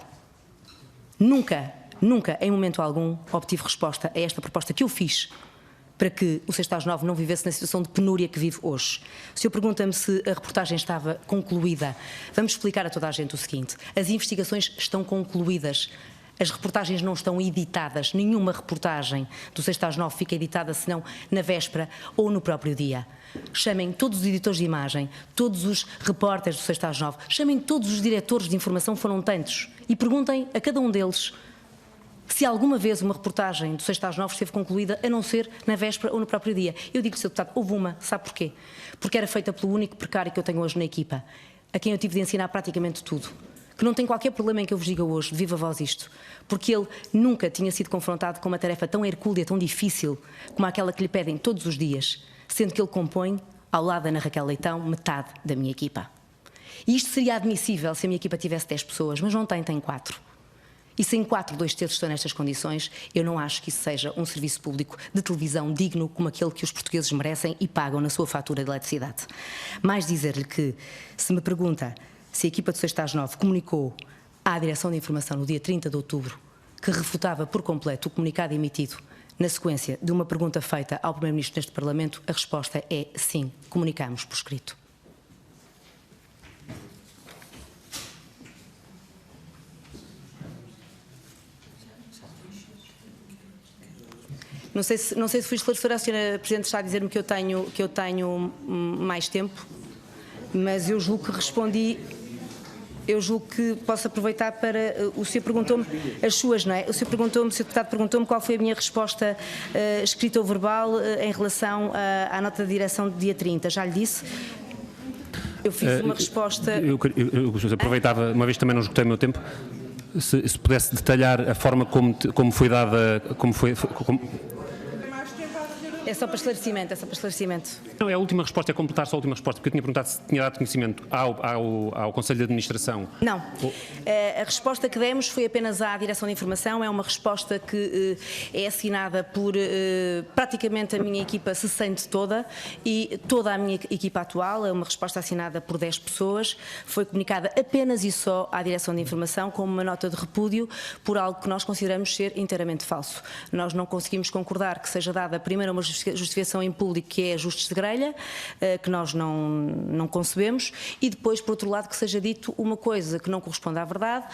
Nunca, em momento algum, obtive resposta a esta proposta que eu fiz para que o 6 às 9 não vivesse na situação de penúria que vive hoje. O senhor pergunta-me se a reportagem estava concluída. Vamos explicar a toda a gente o seguinte: as investigações estão concluídas. As reportagens não estão editadas. Nenhuma reportagem do 6 às 9 fica editada senão na véspera ou no próprio dia. Chamem todos os editores de imagem, todos os repórteres do 6 às 9, chamem todos os diretores de informação, foram tantos, e perguntem a cada um deles se alguma vez uma reportagem do 6 às 9 esteve concluída, a não ser na véspera ou no próprio dia. Eu digo-lhe, Sr. Deputado, houve uma, sabe porquê? Porque era feita pelo único precário que eu tenho hoje na equipa, a quem eu tive de ensinar praticamente tudo, que não tem qualquer problema em que eu vos diga hoje, de viva voz isto, porque ele nunca tinha sido confrontado com uma tarefa tão hercúlea, tão difícil, como aquela que lhe pedem todos os dias, sendo que ele compõe, ao lado da Ana Raquel Leitão, metade da minha equipa. E isto seria admissível se a minha equipa tivesse 10 pessoas, mas não tem, tem 4. E se em 4, 2/3 estão nestas condições, eu não acho que isso seja um serviço público de televisão digno como aquele que os portugueses merecem e pagam na sua fatura de eletricidade. Mais dizer-lhe que, se me pergunta se a equipa do 6 às 9 comunicou à Direção de Informação no dia 30 de outubro que refutava por completo o comunicado emitido na sequência de uma pergunta feita ao Primeiro-Ministro neste Parlamento, a resposta é sim, comunicamos por escrito. Não sei se fui esclarecedora, a Sra. Presidente está a dizer-me que eu tenho mais tempo, mas eu julgo que respondi, eu julgo que posso aproveitar para, o Sr. perguntou-me as suas, não é? O Sr. Deputado perguntou-me qual foi a minha resposta escrita ou verbal em relação à nota de direção do dia 30, já lhe disse. Eu fiz uma resposta... Eu aproveitava, uma vez também não esgotei o meu tempo, se pudesse detalhar a forma como foi dada, É só para esclarecimento, Não, é a última resposta, é completar só a última resposta, porque eu tinha perguntado se tinha dado conhecimento ao Conselho de Administração. Não. A resposta que demos foi apenas à Direção de Informação, é uma resposta que é assinada por praticamente a minha equipa cessante toda e toda a minha equipa atual, é uma resposta assinada por 10 pessoas, foi comunicada apenas e só à Direção de Informação como uma nota de repúdio por algo que nós consideramos ser inteiramente falso. Nós não conseguimos concordar que seja dada primeiro uma justificação em público que é ajustes de grelha, que nós não concebemos, e depois, por outro lado, que seja dito uma coisa que não corresponde à verdade,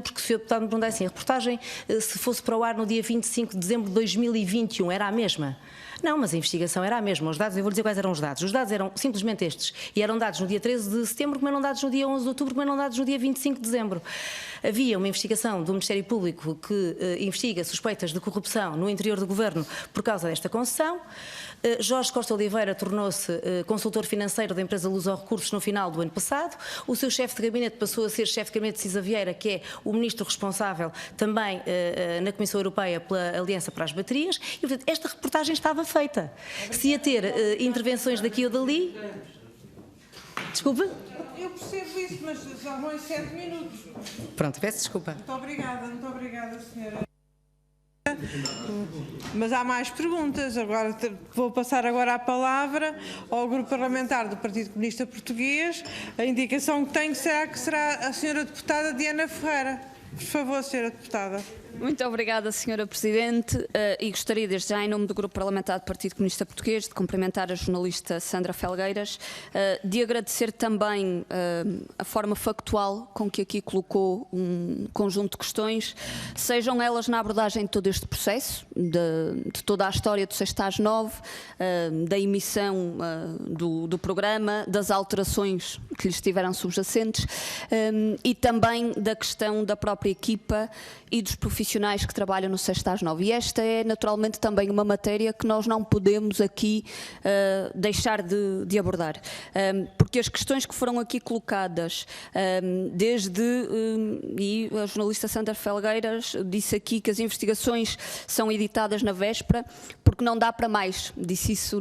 porque se o deputado me perguntar assim, a reportagem, se fosse para o ar no dia 25 de dezembro de 2021, era a mesma? Não, mas a investigação era a mesma. Os dados, eu vou dizer quais eram os dados. Os dados eram simplesmente estes. E eram dados no dia 13 de setembro, como eram dados no dia 11 de outubro, como eram dados no dia 25 de dezembro. Havia uma investigação do Ministério Público que investiga suspeitas de corrupção no interior do Governo por causa desta concessão. Jorge Costa Oliveira tornou-se consultor financeiro da empresa Luz aos Recursos no final do ano passado. O seu chefe de gabinete passou a ser chefe de gabinete de Cisa Vieira, que é o ministro responsável também na Comissão Europeia pela Aliança para as Baterias. E, portanto, esta reportagem estava feita. Se ia ter intervenções daqui ou dali... Desculpe? Eu percebo isso, mas já vão em 7 minutos. Pronto, peço desculpa. Muito obrigada, senhora. Mas há mais perguntas. Agora vou passar agora a palavra ao Grupo Parlamentar do Partido Comunista Português. A indicação que tenho será que será a senhora deputada Diana Ferreira. Por favor, senhora deputada. Muito obrigada, Sra. Presidente, e gostaria desde já, em nome do Grupo Parlamentar do Partido Comunista Português, de cumprimentar a jornalista Sandra Felgueiras, de agradecer também a forma factual com que aqui colocou um conjunto de questões, sejam elas na abordagem de todo este processo, de toda a história do 6 às 9, da emissão do programa, das alterações que lhes estiveram subjacentes e também da questão da própria equipa e dos profissionais que trabalham no 6 às 9. E esta é naturalmente também uma matéria que nós não podemos aqui deixar de abordar, porque as questões que foram aqui colocadas, e a jornalista Sandra Felgueiras disse aqui que as investigações são editadas na véspera, porque não dá para mais, disse isso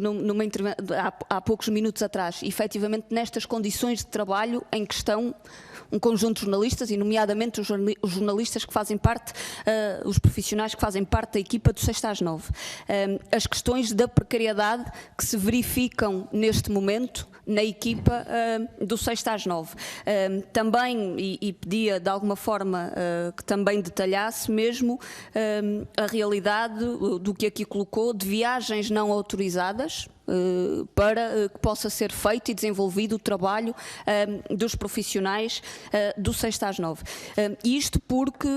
há poucos minutos atrás. E, efetivamente, nestas condições de trabalho em que estão um conjunto de jornalistas, e nomeadamente os jornalistas que fazem parte, os profissionais que fazem parte da equipa do 6 às 9. As questões da precariedade que se verificam neste momento na equipa do 6 às 9. Também, e pedia de alguma forma que também detalhasse mesmo a realidade do que aqui colocou, de viagens não autorizadas, para que possa ser feito e desenvolvido o trabalho dos profissionais do 6 às 9. Isto porque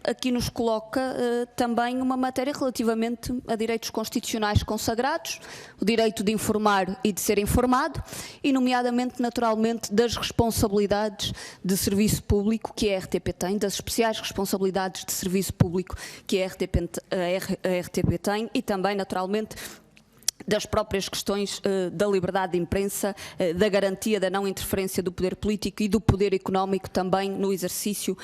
aqui nos coloca também uma matéria relativamente a direitos constitucionais consagrados, o direito de informar e de ser informado, e nomeadamente, naturalmente, das responsabilidades de serviço público que a RTP tem, das especiais responsabilidades de serviço público que a RTP tem, e também, naturalmente, das próprias questões da liberdade de imprensa, da garantia da não interferência do poder político e do poder económico também no exercício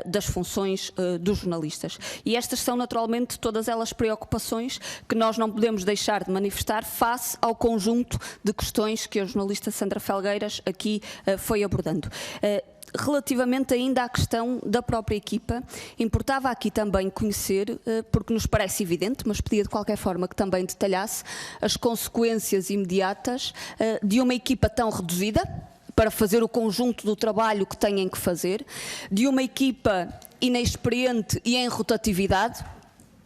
das funções dos jornalistas. E estas são naturalmente todas elas preocupações que nós não podemos deixar de manifestar face ao conjunto de questões que a jornalista Sandra Felgueiras aqui foi abordando. Relativamente ainda à questão da própria equipa, importava aqui também conhecer, porque nos parece evidente, mas pedia de qualquer forma que também detalhasse, as consequências imediatas de uma equipa tão reduzida para fazer o conjunto do trabalho que têm que fazer, de uma equipa inexperiente e em rotatividade.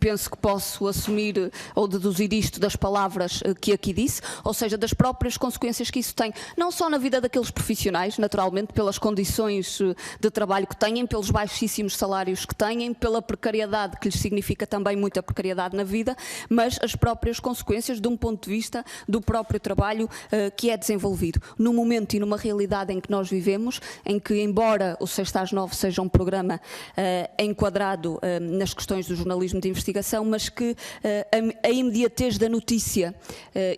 Penso que posso assumir ou deduzir isto das palavras que aqui disse, ou seja, das próprias consequências que isso tem, não só na vida daqueles profissionais, naturalmente, pelas condições de trabalho que têm, pelos baixíssimos salários que têm, pela precariedade que lhes significa também muita precariedade na vida, mas as próprias consequências de um ponto de vista do próprio trabalho que é desenvolvido. No momento e numa realidade em que nós vivemos, em que, embora o 6-9 seja um programa enquadrado nas questões do jornalismo de investigação, mas que a imediatez da notícia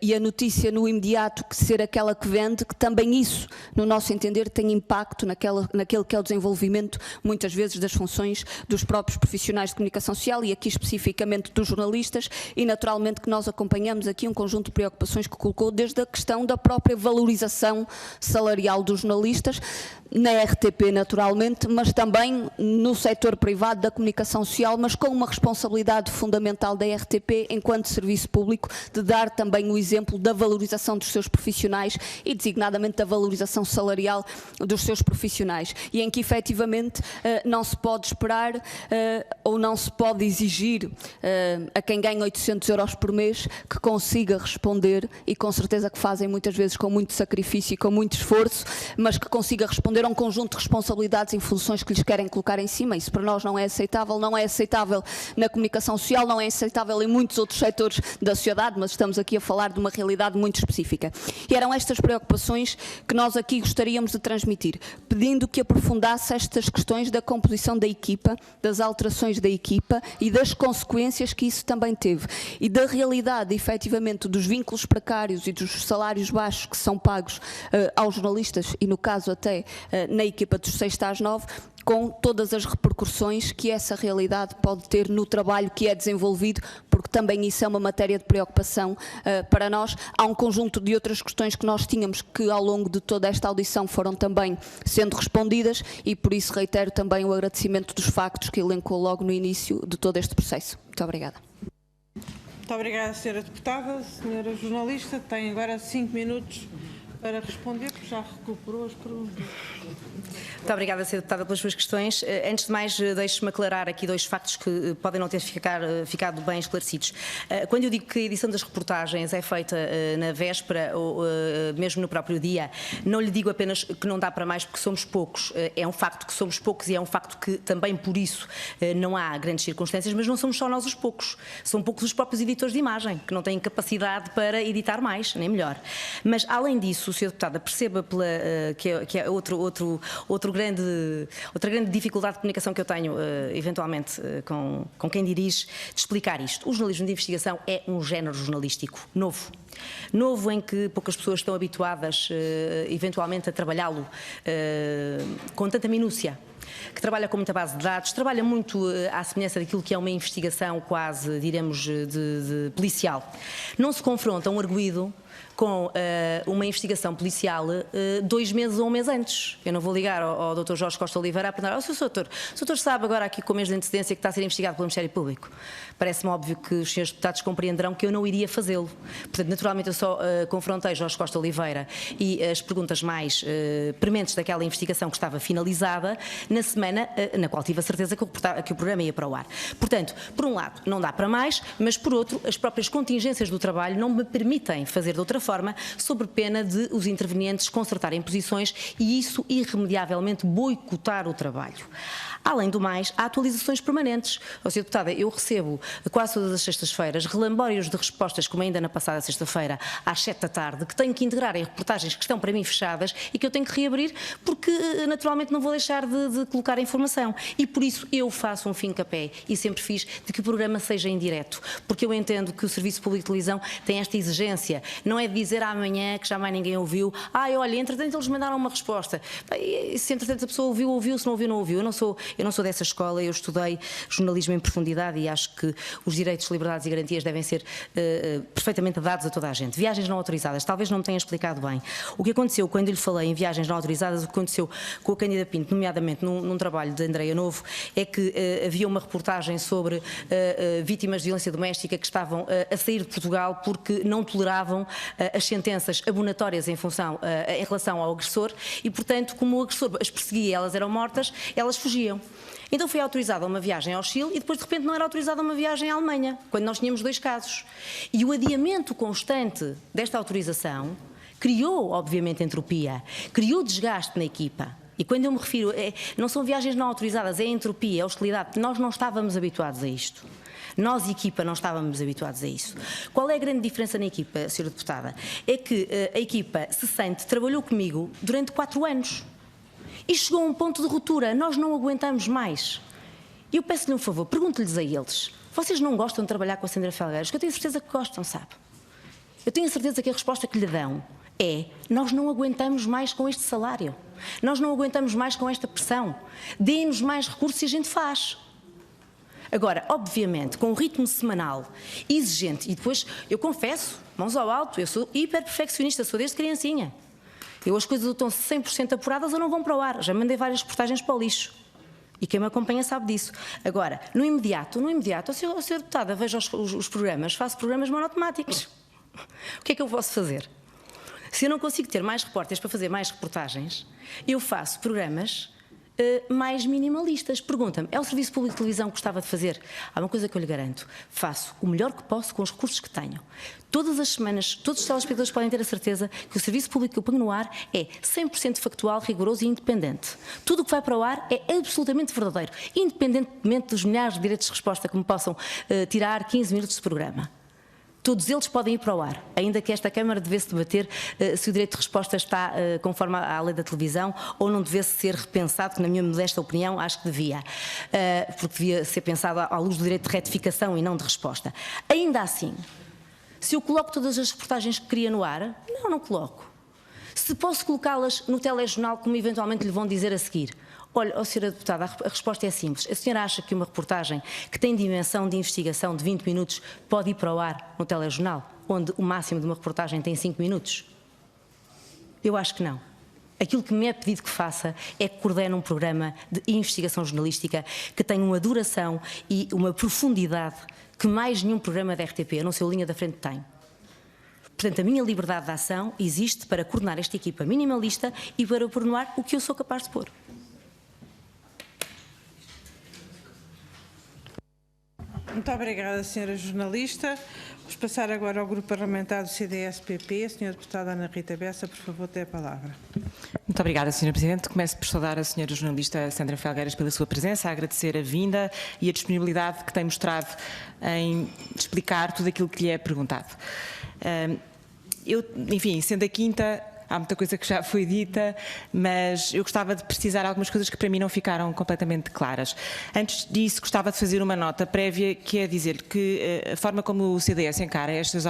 e a notícia no imediato que ser aquela que vende, que também isso, no nosso entender, tem impacto naquele que é o desenvolvimento, muitas vezes, das funções dos próprios profissionais de comunicação social e aqui especificamente dos jornalistas, e naturalmente que nós acompanhamos aqui um conjunto de preocupações que colocou, desde a questão da própria valorização salarial dos jornalistas, na RTP naturalmente, mas também no setor privado da comunicação social, mas com uma responsabilidade fundamental da RTP enquanto serviço público de dar também o exemplo da valorização dos seus profissionais e designadamente da valorização salarial dos seus profissionais, e em que efetivamente não se pode esperar ou não se pode exigir a quem ganha 800 euros por mês que consiga responder, e com certeza que fazem muitas vezes com muito sacrifício e com muito esforço, mas que consiga responder a um conjunto de responsabilidades e funções que lhes querem colocar em cima. Isso para nós não é aceitável na comunicação social, não é aceitável em muitos outros setores da sociedade, mas estamos aqui a falar de uma realidade muito específica. E eram estas preocupações que nós aqui gostaríamos de transmitir, pedindo que aprofundasse estas questões da composição da equipa, das alterações da equipa e das consequências que isso também teve, e da realidade, efetivamente, dos vínculos precários e dos salários baixos que são pagos aos jornalistas e, no caso, até na equipa dos 6-9, com todas as repercussões que essa realidade pode ter no trabalho que é desenvolvido, porque também isso é uma matéria de preocupação para nós. Há um conjunto de outras questões que nós tínhamos que ao longo de toda esta audição foram também sendo respondidas, e por isso reitero também o agradecimento dos factos que elencou logo no início de todo este processo. Muito obrigada. Muito obrigada, Sra. Deputada. Senhora jornalista, tem agora 5 minutos para responder, porque já recuperou as perguntas. Muito obrigada, Sra. Deputada, pelas suas questões. Antes de mais, deixe-me aclarar aqui dois factos que podem não ter ficado bem esclarecidos. Quando eu digo que a edição das reportagens é feita na véspera ou mesmo no próprio dia, não lhe digo apenas que não dá para mais porque somos poucos. É um facto que somos poucos e é um facto que também por isso não há grandes circunstâncias, mas não somos só nós os poucos. São poucos os próprios editores de imagem, que não têm capacidade para editar mais, nem melhor. Mas, além disso, Sra. Deputada, perceba que é outra grande dificuldade de comunicação que eu tenho, eventualmente, com quem dirige, de explicar isto. O jornalismo de investigação é um género jornalístico novo. Novo, em que poucas pessoas estão habituadas, eventualmente, a trabalhá-lo com tanta minúcia, que trabalha com muita base de dados, trabalha muito à semelhança daquilo que é uma investigação quase, diremos, de policial. Não se confronta um arguido com uma investigação policial 2 meses ou 1 mês antes. Eu não vou ligar ao Dr. Jorge Costa Oliveira a perguntar: o Sr. sabe agora aqui com o mês de antecedência que está a ser investigado pelo Ministério Público? Parece-me óbvio que os senhores deputados compreenderão que eu não iria fazê-lo. Portanto, naturalmente eu só confrontei Jorge Costa Oliveira e as perguntas mais prementes daquela investigação que estava finalizada na semana na qual tive a certeza que o programa ia para o ar. Portanto, por um lado, não dá para mais, mas por outro, as próprias contingências do trabalho não me permitem fazer de outra forma, sob pena de os intervenientes concertarem posições e isso irremediavelmente boicotar o trabalho. Além do mais, há atualizações permanentes. Ó, Sra. Deputada, eu recebo quase todas as sextas-feiras relambórios de respostas, como ainda na passada sexta-feira, às 7 da tarde, que tenho que integrar em reportagens que estão para mim fechadas e que eu tenho que reabrir, porque naturalmente não vou deixar de colocar a informação. E por isso eu faço um fim-capé, e sempre fiz, de que o programa seja em direto, porque eu entendo que o Serviço Público de Televisão tem esta exigência, não é de dizer amanhã que já mais ninguém ouviu, olha, entretanto eles mandaram uma resposta. E se entretanto a pessoa ouviu, se não ouviu, não ouviu. Eu não sou dessa escola, eu estudei jornalismo em profundidade e acho que os direitos, liberdades e garantias devem ser perfeitamente dados a toda a gente. Viagens não autorizadas, talvez não me tenha explicado bem. O que aconteceu quando lhe falei em viagens não autorizadas, o que aconteceu com a Cândida Pinto, nomeadamente num trabalho de Andreia Novo, é que havia uma reportagem sobre vítimas de violência doméstica que estavam a sair de Portugal porque não toleravam as sentenças abonatórias em relação ao agressor e, portanto, como o agressor as perseguia e elas eram mortas, elas fugiam. Então foi autorizada uma viagem ao Chile e depois de repente não era autorizada uma viagem à Alemanha, quando nós tínhamos 2 casos. E o adiamento constante desta autorização criou, obviamente, entropia, criou desgaste na equipa. E quando eu me refiro, não são viagens não autorizadas, é entropia, é hostilidade. Nós não estávamos habituados a isto. Nós, equipa, não estávamos habituados a isso. Qual é a grande diferença na equipa, Sra. Deputada? É que a equipa cessante trabalhou comigo durante 4 anos. E chegou a um ponto de ruptura, nós não aguentamos mais. E eu peço-lhe um favor, pergunto-lhes a eles, vocês não gostam de trabalhar com a Sandra Felgueiras? Que eu tenho certeza que gostam, sabe? Eu tenho certeza que a resposta que lhe dão é, nós não aguentamos mais com este salário. Nós não aguentamos mais com esta pressão. Dê-nos mais recursos e a gente faz. Agora, obviamente, com um ritmo semanal exigente, e depois, eu confesso, mãos ao alto, eu sou hiper perfeccionista, sou desde criancinha. Eu as coisas estão 100% apuradas ou não vão para o ar. Já mandei várias reportagens para o lixo. E quem me acompanha sabe disso. Agora, no imediato, Sra. Deputada, veja os programas, faço programas monotemáticos. O que é que eu posso fazer? Se eu não consigo ter mais repórteres para fazer mais reportagens, eu faço programas mais minimalistas. Pergunta-me, é o Serviço Público de Televisão que gostava de fazer? Há uma coisa que eu lhe garanto, faço o melhor que posso com os recursos que tenho. Todas as semanas, todos os telespectadores podem ter a certeza que o Serviço Público que eu ponho no ar é 100% factual, rigoroso e independente. Tudo o que vai para o ar é absolutamente verdadeiro, independentemente dos milhares de direitos de resposta que me possam tirar 15 minutos de programa. Todos eles podem ir para o ar, ainda que esta Câmara devesse debater se o direito de resposta está conforme à lei da televisão ou não devesse ser repensado, que na minha modesta opinião acho que devia, porque devia ser pensado à luz do direito de retificação e não de resposta. Ainda assim, se eu coloco todas as reportagens que queria no ar, não coloco. Se posso colocá-las no telejornal, como eventualmente lhe vão dizer a seguir. Olha, Sra. Deputada, a resposta é simples. A senhora acha que uma reportagem que tem dimensão de investigação de 20 minutos pode ir para o ar no telejornal, onde o máximo de uma reportagem tem 5 minutos? Eu acho que não. Aquilo que me é pedido que faça é que coordene um programa de investigação jornalística que tenha uma duração e uma profundidade que mais nenhum programa da RTP, a não ser o Linha da Frente, tem. Portanto, a minha liberdade de ação existe para coordenar esta equipa minimalista e para pôr no ar o que eu sou capaz de pôr. Muito obrigada, senhora jornalista. Vamos passar agora ao grupo parlamentar do CDS-PP. A senhora deputada Ana Rita Bessa, por favor, tem a palavra. Muito obrigada, senhora Presidente. Começo por saudar a senhora jornalista Sandra Felgueiras pela sua presença, a agradecer a vinda e a disponibilidade que tem mostrado em explicar tudo aquilo que lhe é perguntado. Enfim, sendo a quinta, há muita coisa que já foi dita, mas eu gostava de precisar algumas coisas que para mim não ficaram completamente claras. Antes disso, gostava de fazer uma nota prévia, que é dizer que a forma como o CDS encara estas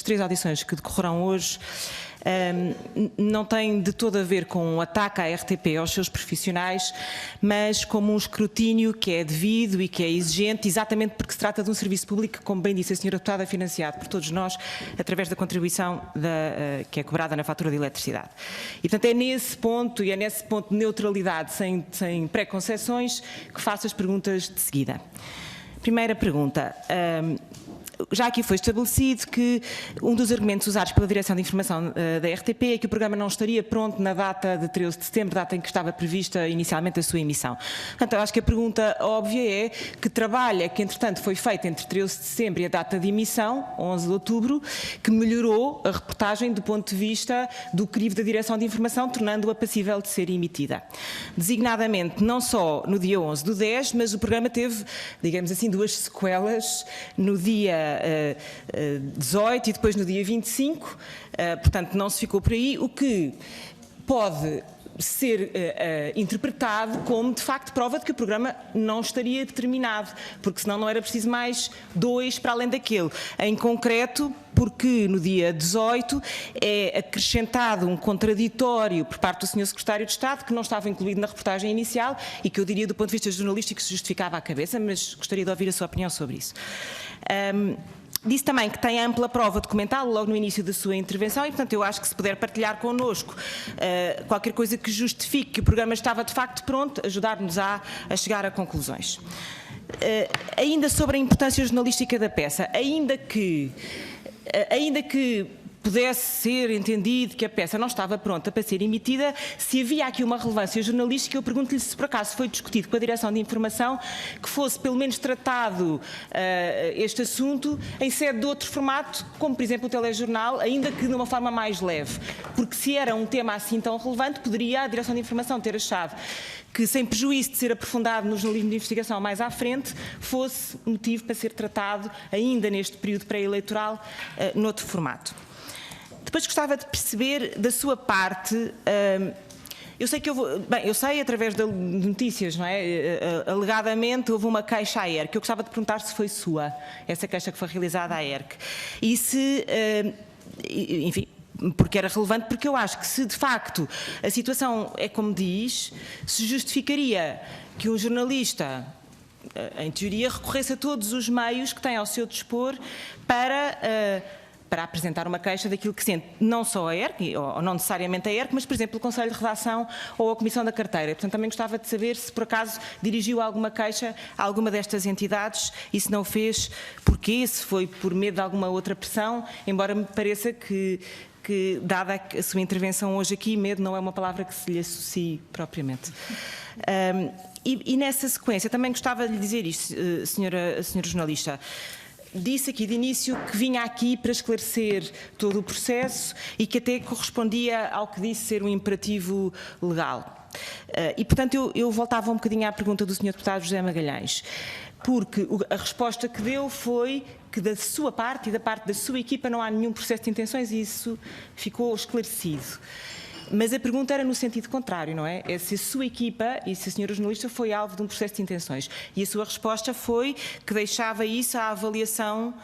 3 audições que decorrerão hoje, não tem de todo a ver com um ataque à RTP aos seus profissionais, mas como um escrutínio que é devido e que é exigente, exatamente porque se trata de um serviço público que, como bem disse a senhora deputada, é financiado por todos nós através da contribuição que é cobrada na fatura de eletricidade. E, portanto, é nesse ponto de neutralidade, sem preconceições, que faço as perguntas de seguida. Primeira pergunta. já aqui foi estabelecido que um dos argumentos usados pela Direção de Informação da RTP é que o programa não estaria pronto na data de 13 de setembro, data em que estava prevista inicialmente a sua emissão. Portanto, eu acho que a pergunta óbvia é que trabalho é que, entretanto, foi feito entre 13 de setembro e a data de emissão, 11 de outubro, que melhorou a reportagem do ponto de vista do crivo da Direção de Informação, tornando-a passível de ser emitida. Designadamente, não só no dia 11 do 10, mas o programa teve, digamos assim, duas sequelas no dia 18 e depois no dia 25, portanto não se ficou por aí, o que pode ser interpretado como, de facto, prova de que o programa não estaria determinado, porque senão não era preciso mais 2 para além daquele. Em concreto, porque no dia 18 é acrescentado um contraditório por parte do Sr. Secretário de Estado, que não estava incluído na reportagem inicial e que eu diria, do ponto de vista jornalístico, se justificava à cabeça, mas gostaria de ouvir a sua opinião sobre isso. Disse também que tem ampla prova documental logo no início da sua intervenção e, portanto, eu acho que se puder partilhar connosco qualquer coisa que justifique que o programa estava de facto pronto, ajudar-nos a chegar a conclusões. Ainda sobre a importância jornalística da peça, ainda que pudesse ser entendido que a peça não estava pronta para ser emitida, se havia aqui uma relevância jornalística, eu pergunto-lhe se por acaso foi discutido com a Direção de Informação que fosse pelo menos tratado este assunto em sede de outro formato, como por exemplo o telejornal, ainda que de uma forma mais leve, porque se era um tema assim tão relevante, poderia a Direção de Informação ter achado que, sem prejuízo de ser aprofundado no jornalismo de investigação mais à frente, fosse motivo para ser tratado ainda neste período pré-eleitoral noutro formato. Depois gostava de perceber da sua parte, eu sei que eu sei através de notícias, não é? Alegadamente houve uma queixa à ERC. Eu gostava de perguntar se foi sua, essa queixa que foi realizada à ERC. E se, enfim, porque era relevante, porque eu acho que se de facto a situação é como diz, se justificaria que um jornalista, em teoria, recorresse a todos os meios que tem ao seu dispor para apresentar uma queixa daquilo que sente, não só a ERC, ou não necessariamente a ERC, mas, por exemplo, o Conselho de Redação ou a Comissão da Carteira. Portanto, também gostava de saber se, por acaso, dirigiu alguma queixa a alguma destas entidades e, se não o fez, porquê, se foi por medo de alguma outra pressão, embora me pareça que dada a sua intervenção hoje aqui, medo não é uma palavra que se lhe associe propriamente. E nessa sequência, também gostava de lhe dizer isto, senhora jornalista. Disse aqui de início que vinha aqui para esclarecer todo o processo e que até correspondia ao que disse ser um imperativo legal. E, portanto, eu voltava um bocadinho à pergunta do Sr. Deputado José Magalhães, porque a resposta que deu foi que da sua parte e da parte da sua equipa não há nenhum processo de intenções e isso ficou esclarecido. Mas a pergunta era no sentido contrário, não é? É se a sua equipa e se a senhora jornalista foi alvo de um processo de intenções. E a sua resposta foi que deixava isso à avaliação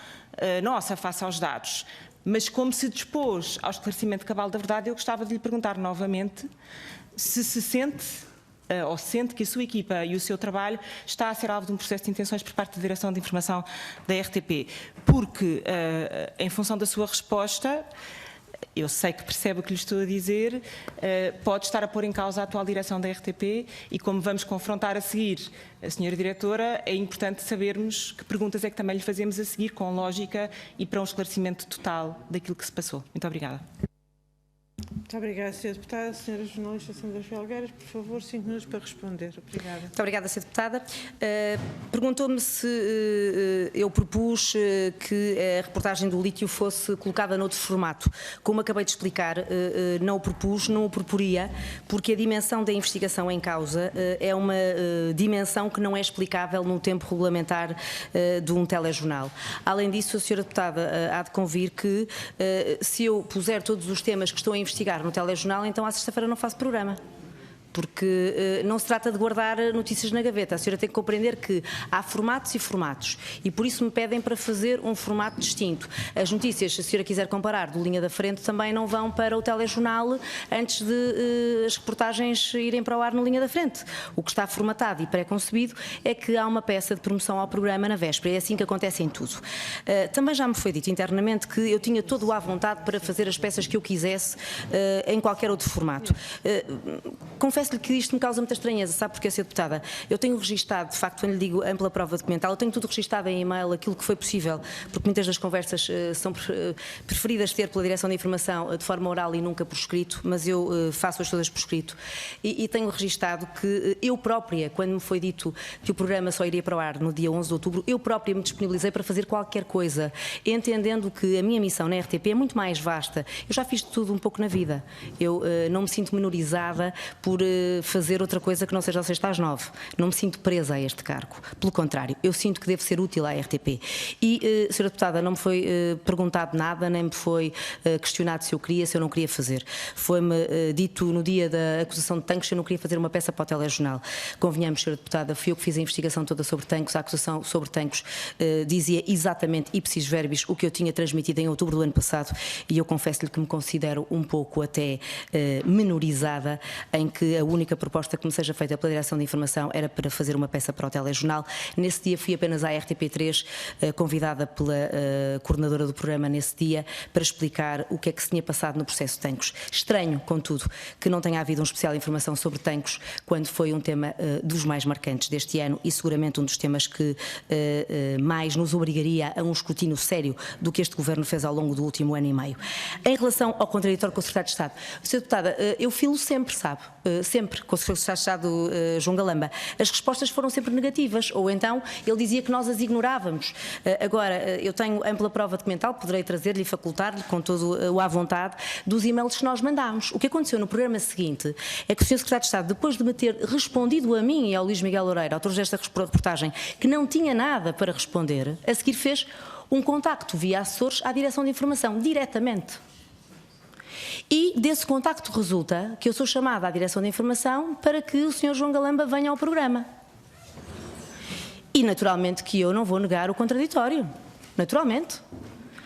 nossa face aos dados. Mas como se dispôs ao esclarecimento cabal da verdade, eu gostava de lhe perguntar novamente se sente ou sente que a sua equipa e o seu trabalho está a ser alvo de um processo de intenções por parte da Direção de Informação da RTP. Porque, em função da sua resposta, eu sei que percebe o que lhe estou a dizer, pode estar a pôr em causa a atual direção da RTP e, como vamos confrontar a seguir a senhora diretora, é importante sabermos que perguntas é que também lhe fazemos a seguir, com lógica e para um esclarecimento total daquilo que se passou. Muito obrigada. Muito obrigada, Sra. Deputada. Sra. Jornalista Sandra Felgueiras, por favor, 5 minutos para responder. Obrigada. Muito obrigada, Sra. Deputada. Perguntou-me se eu propus que a reportagem do lítio fosse colocada noutro formato. Como acabei de explicar, não o propus, não o proporia, porque a dimensão da investigação em causa é uma dimensão que não é explicável no tempo regulamentar de um telejornal. Além disso, a Sra. Deputada há de convir que se eu puser todos os temas que estou a investigar no telejornal, então à sexta-feira não faço programa. Porque não se trata de guardar notícias na gaveta. A senhora tem que compreender que há formatos e formatos e por isso me pedem para fazer um formato distinto. As notícias, se a senhora quiser comparar do Linha da Frente, também não vão para o telejornal antes de as reportagens irem para o ar no Linha da Frente. O que está formatado e pré-concebido é que há uma peça de promoção ao programa na véspera. É assim que acontece em tudo. Também já me foi dito internamente que eu tinha todo à vontade para fazer as peças que eu quisesse em qualquer outro formato. Confesso confesso-lhe que isto me causa muita estranheza, sabe porque, Sra. Deputada? Eu tenho registado, de facto, quando lhe digo ampla prova documental, eu tenho tudo registado em e-mail, aquilo que foi possível, porque muitas das conversas são preferidas ter pela Direção de Informação de forma oral e nunca por escrito, mas eu faço-as todas por escrito. E tenho registado que eu própria, quando me foi dito que o programa só iria para o ar no dia 11 de outubro, eu própria me disponibilizei para fazer qualquer coisa, entendendo que a minha missão na RTP é muito mais vasta. Eu já fiz de tudo um pouco na vida. Eu não me sinto menorizada por fazer outra coisa que não seja ao 6 às 9. Não me sinto presa a este cargo. Pelo contrário, eu sinto que devo ser útil à RTP. E, Sra. Deputada, não me foi perguntado nada, nem me foi questionado se eu queria, se eu não queria fazer. Foi-me dito no dia da acusação de tanques que eu não queria fazer uma peça para o telejornal. Convenhamos, Sra. Deputada, fui eu que fiz a investigação toda sobre tanques. A acusação sobre tanques dizia exatamente ipsis verbis o que eu tinha transmitido em outubro do ano passado, e eu confesso-lhe que me considero um pouco até menorizada, em que a única proposta que me seja feita pela Direção de Informação era para fazer uma peça para o telejornal. Nesse dia fui apenas à RTP3, convidada pela coordenadora do programa nesse dia, para explicar o que é que se tinha passado no processo de tanques. Estranho, contudo, que não tenha havido um especial de informação sobre tanques, quando foi um tema dos mais marcantes deste ano e seguramente um dos temas que mais nos obrigaria a um escrutínio sério do que este Governo fez ao longo do último ano e meio. Em relação ao contraditório com o Secretário de Estado, Sra. Deputada, eu filo sempre, sabe, sempre com o Secretário de Estado João Galamba. As respostas foram sempre negativas, ou então ele dizia que nós as ignorávamos. Agora, eu tenho ampla prova documental, poderei trazer-lhe e facultar-lhe com todo o à vontade dos e-mails que nós mandámos. O que aconteceu no programa seguinte é que o Sr. Secretário de Estado, depois de me ter respondido a mim e ao Luís Miguel Loureiro, autores desta reportagem, que não tinha nada para responder, a seguir fez um contacto via assessores à Direção de Informação, diretamente. E desse contacto resulta que eu sou chamada à Direção de Informação para que o Sr. João Galamba venha ao programa. E naturalmente que eu não vou negar o contraditório. Naturalmente.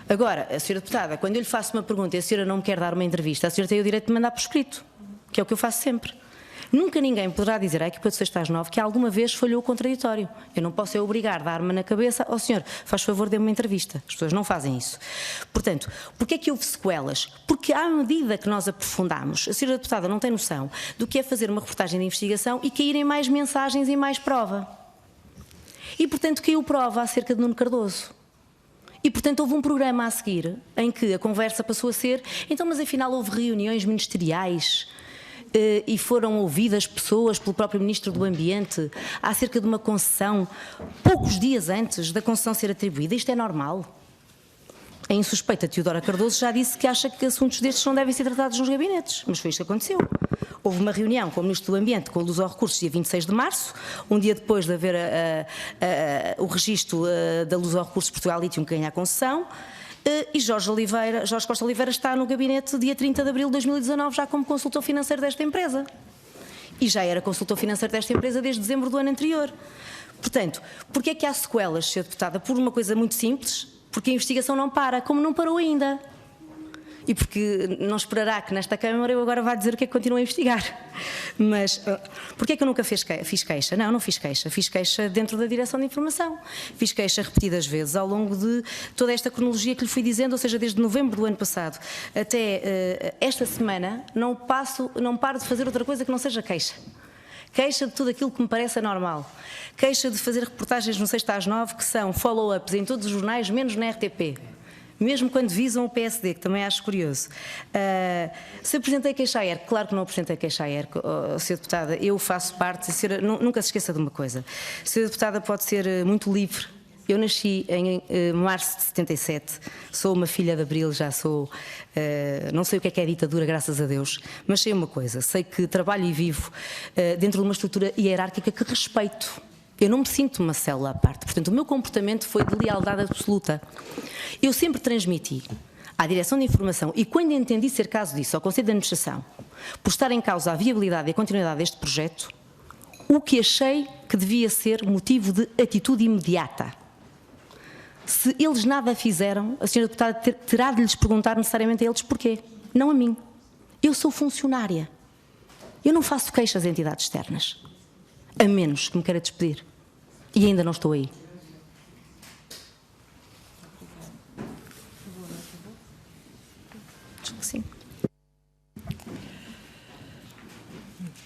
Agora, a Sra. Deputada, quando eu lhe faço uma pergunta e a senhora não me quer dar uma entrevista, a senhora tem o direito de mandar por escrito, que é o que eu faço sempre. Nunca ninguém poderá dizer à equipa de 6 às 9 que alguma vez falhou o contraditório. Eu não posso obrigar a dar arma na cabeça ao senhor, faz favor, dê-me uma entrevista. As pessoas não fazem isso. Portanto, porquê é que houve sequelas? Porque à medida que nós aprofundamos, a senhora deputada não tem noção do que é fazer uma reportagem de investigação e caírem mais mensagens e mais prova. E, portanto, caiu prova acerca de Nuno Cardoso. E, portanto, houve um programa a seguir em que a conversa passou a ser, então, mas afinal houve reuniões ministeriais e foram ouvidas pessoas pelo próprio Ministro do Ambiente acerca de uma concessão poucos dias antes da concessão ser atribuída. Isto é normal? A insuspeita Teodora Cardoso já disse que acha que assuntos destes não devem ser tratados nos gabinetes, mas foi isto que aconteceu. Houve uma reunião com o Ministro do Ambiente com a Luz aos Recursos dia 26 de março, um dia depois de haver o registro da Luz aos Recursos Portugal Lítio que ganha a concessão, e Jorge Costa Oliveira está no gabinete dia 30 de abril de 2019 já como consultor financeiro desta empresa. E já era consultor financeiro desta empresa desde dezembro do ano anterior. Portanto, porquê é que há sequelas, Sra. Deputada? Por uma coisa muito simples, porque a investigação não para, como não parou ainda. E porque não esperará que nesta Câmara eu agora vá dizer o que é que continuo a investigar. Mas porquê é que eu nunca fiz queixa? Não fiz queixa. Fiz queixa dentro da Direção de Informação. Fiz queixa repetidas vezes ao longo de toda esta cronologia que lhe fui dizendo, ou seja, desde novembro do ano passado até esta semana, não paro de fazer outra coisa que não seja queixa. Queixa de tudo aquilo que me parece anormal. Queixa de fazer reportagens no 6 às 9 que são follow-ups em todos os jornais, menos na RTP. Mesmo quando visam o PSD, que também acho curioso. Se apresentei queixa à ERC, claro que não apresentei queixa à ERC, Sra. Deputada, eu faço parte, nunca se esqueça de uma coisa, a Sra. Deputada pode ser muito livre. Eu nasci em março de 77, sou uma filha de Abril, já sou, não sei o que é ditadura, graças a Deus, mas sei uma coisa, sei que trabalho e vivo dentro de uma estrutura hierárquica que respeito. Eu não me sinto uma célula à parte, portanto o meu comportamento foi de lealdade absoluta. Eu sempre transmiti à Direção de Informação, e quando entendi ser caso disso, ao Conselho de Administração, por estar em causa a viabilidade e a continuidade deste projeto, o que achei que devia ser motivo de atitude imediata. Se eles nada fizeram, a Sra. Deputada terá de lhes perguntar necessariamente a eles porquê, não a mim. Eu sou funcionária. Eu não faço queixas a entidades externas, a menos que me queira despedir. E ainda não estou aí. Acho que sim.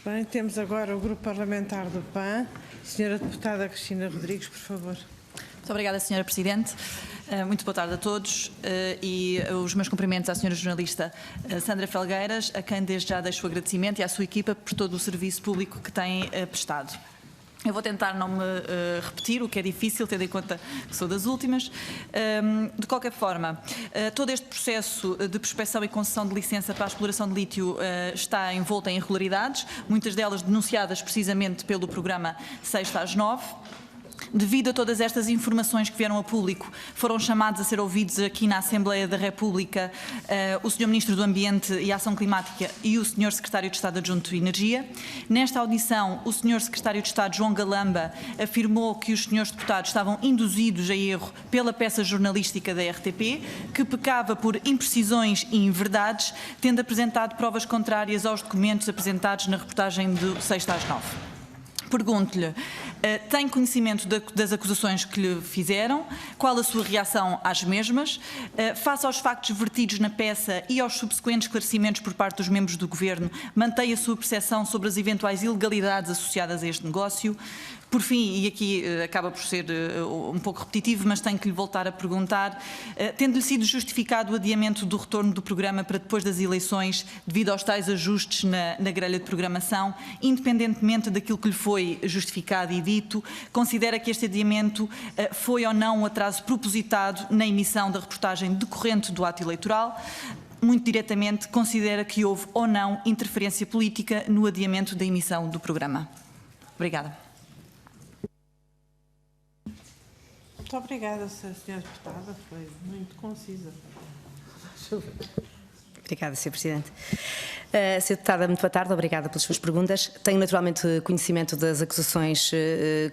Bem, temos agora o Grupo Parlamentar do PAN. Senhora Deputada Cristina Rodrigues, por favor. Muito obrigada, Senhora Presidente. Muito boa tarde a todos e os meus cumprimentos à Senhora Jornalista Sandra Felgueiras, a quem desde já deixo o agradecimento, e à sua equipa por todo o serviço público que têm prestado. Eu vou tentar não me repetir, o que é difícil, tendo em conta que sou das últimas. De qualquer forma, todo este processo de prospecção e concessão de licença para a exploração de lítio está envolto em irregularidades, muitas delas denunciadas precisamente pelo programa 6 às 9. Devido a todas estas informações que vieram a público, foram chamados a ser ouvidos aqui na Assembleia da República o Sr. Ministro do Ambiente e Ação Climática e o Sr. Secretário de Estado Adjunto de Energia. Nesta audição, o Sr. Secretário de Estado, João Galamba, afirmou que os senhores deputados estavam induzidos a erro pela peça jornalística da RTP, que pecava por imprecisões e inverdades, tendo apresentado provas contrárias aos documentos apresentados na reportagem do 6 às 9. Pergunto-lhe, tem conhecimento das acusações que lhe fizeram? Qual a sua reação às mesmas? Face aos factos vertidos na peça e aos subsequentes esclarecimentos por parte dos membros do Governo, mantém a sua percepção sobre as eventuais ilegalidades associadas a este negócio? Por fim, e aqui acaba por ser um pouco repetitivo, mas tenho que lhe voltar a perguntar, tendo-lhe sido justificado o adiamento do retorno do programa para depois das eleições, devido aos tais ajustes na grelha de programação, independentemente daquilo que lhe foi justificado e dito, considera que este adiamento foi ou não um atraso propositado na emissão da reportagem decorrente do ato eleitoral? Muito diretamente, considera que houve ou não interferência política no adiamento da emissão do programa? Obrigada. Muito obrigada, Sra. Deputada. Foi muito concisa. Obrigada, Sr. Presidente. Sra. Deputada, muito boa tarde, obrigada pelas suas perguntas. Tenho naturalmente conhecimento das acusações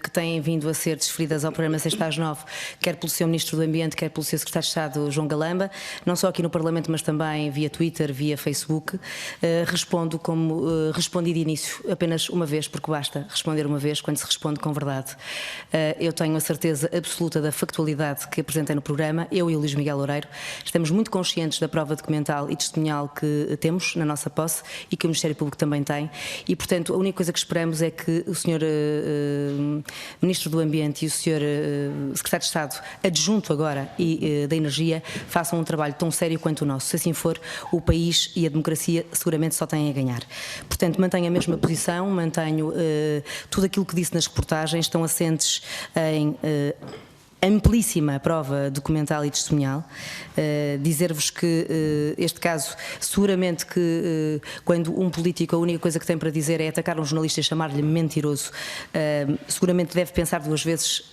que têm vindo a ser desferidas ao programa 6 às 9, quer pelo Sr. Ministro do Ambiente, quer pelo Sr. Secretário de Estado, João Galamba, não só aqui no Parlamento, mas também via Twitter, via Facebook. Respondo como respondi de início, apenas uma vez, porque basta responder uma vez quando se responde com verdade. Eu tenho a certeza absoluta da factualidade que apresentei no programa, eu e o Luís Miguel Loureiro. Estamos muito conscientes da prova documental e testemunhal que temos na nossa posse e que o Ministério Público também tem, e portanto a única coisa que esperamos é que o Sr. Ministro do Ambiente e o Sr. Secretário de Estado Adjunto agora e da Energia façam um trabalho tão sério quanto o nosso. Se assim for, o país e a democracia seguramente só têm a ganhar. Portanto, mantenho a mesma posição, mantenho tudo aquilo que disse nas reportagens, estão assentes em amplíssima prova documental e testemunhal. Dizer-vos que este caso, seguramente que quando um político a única coisa que tem para dizer é atacar um jornalista e chamar-lhe mentiroso, seguramente deve pensar duas vezes,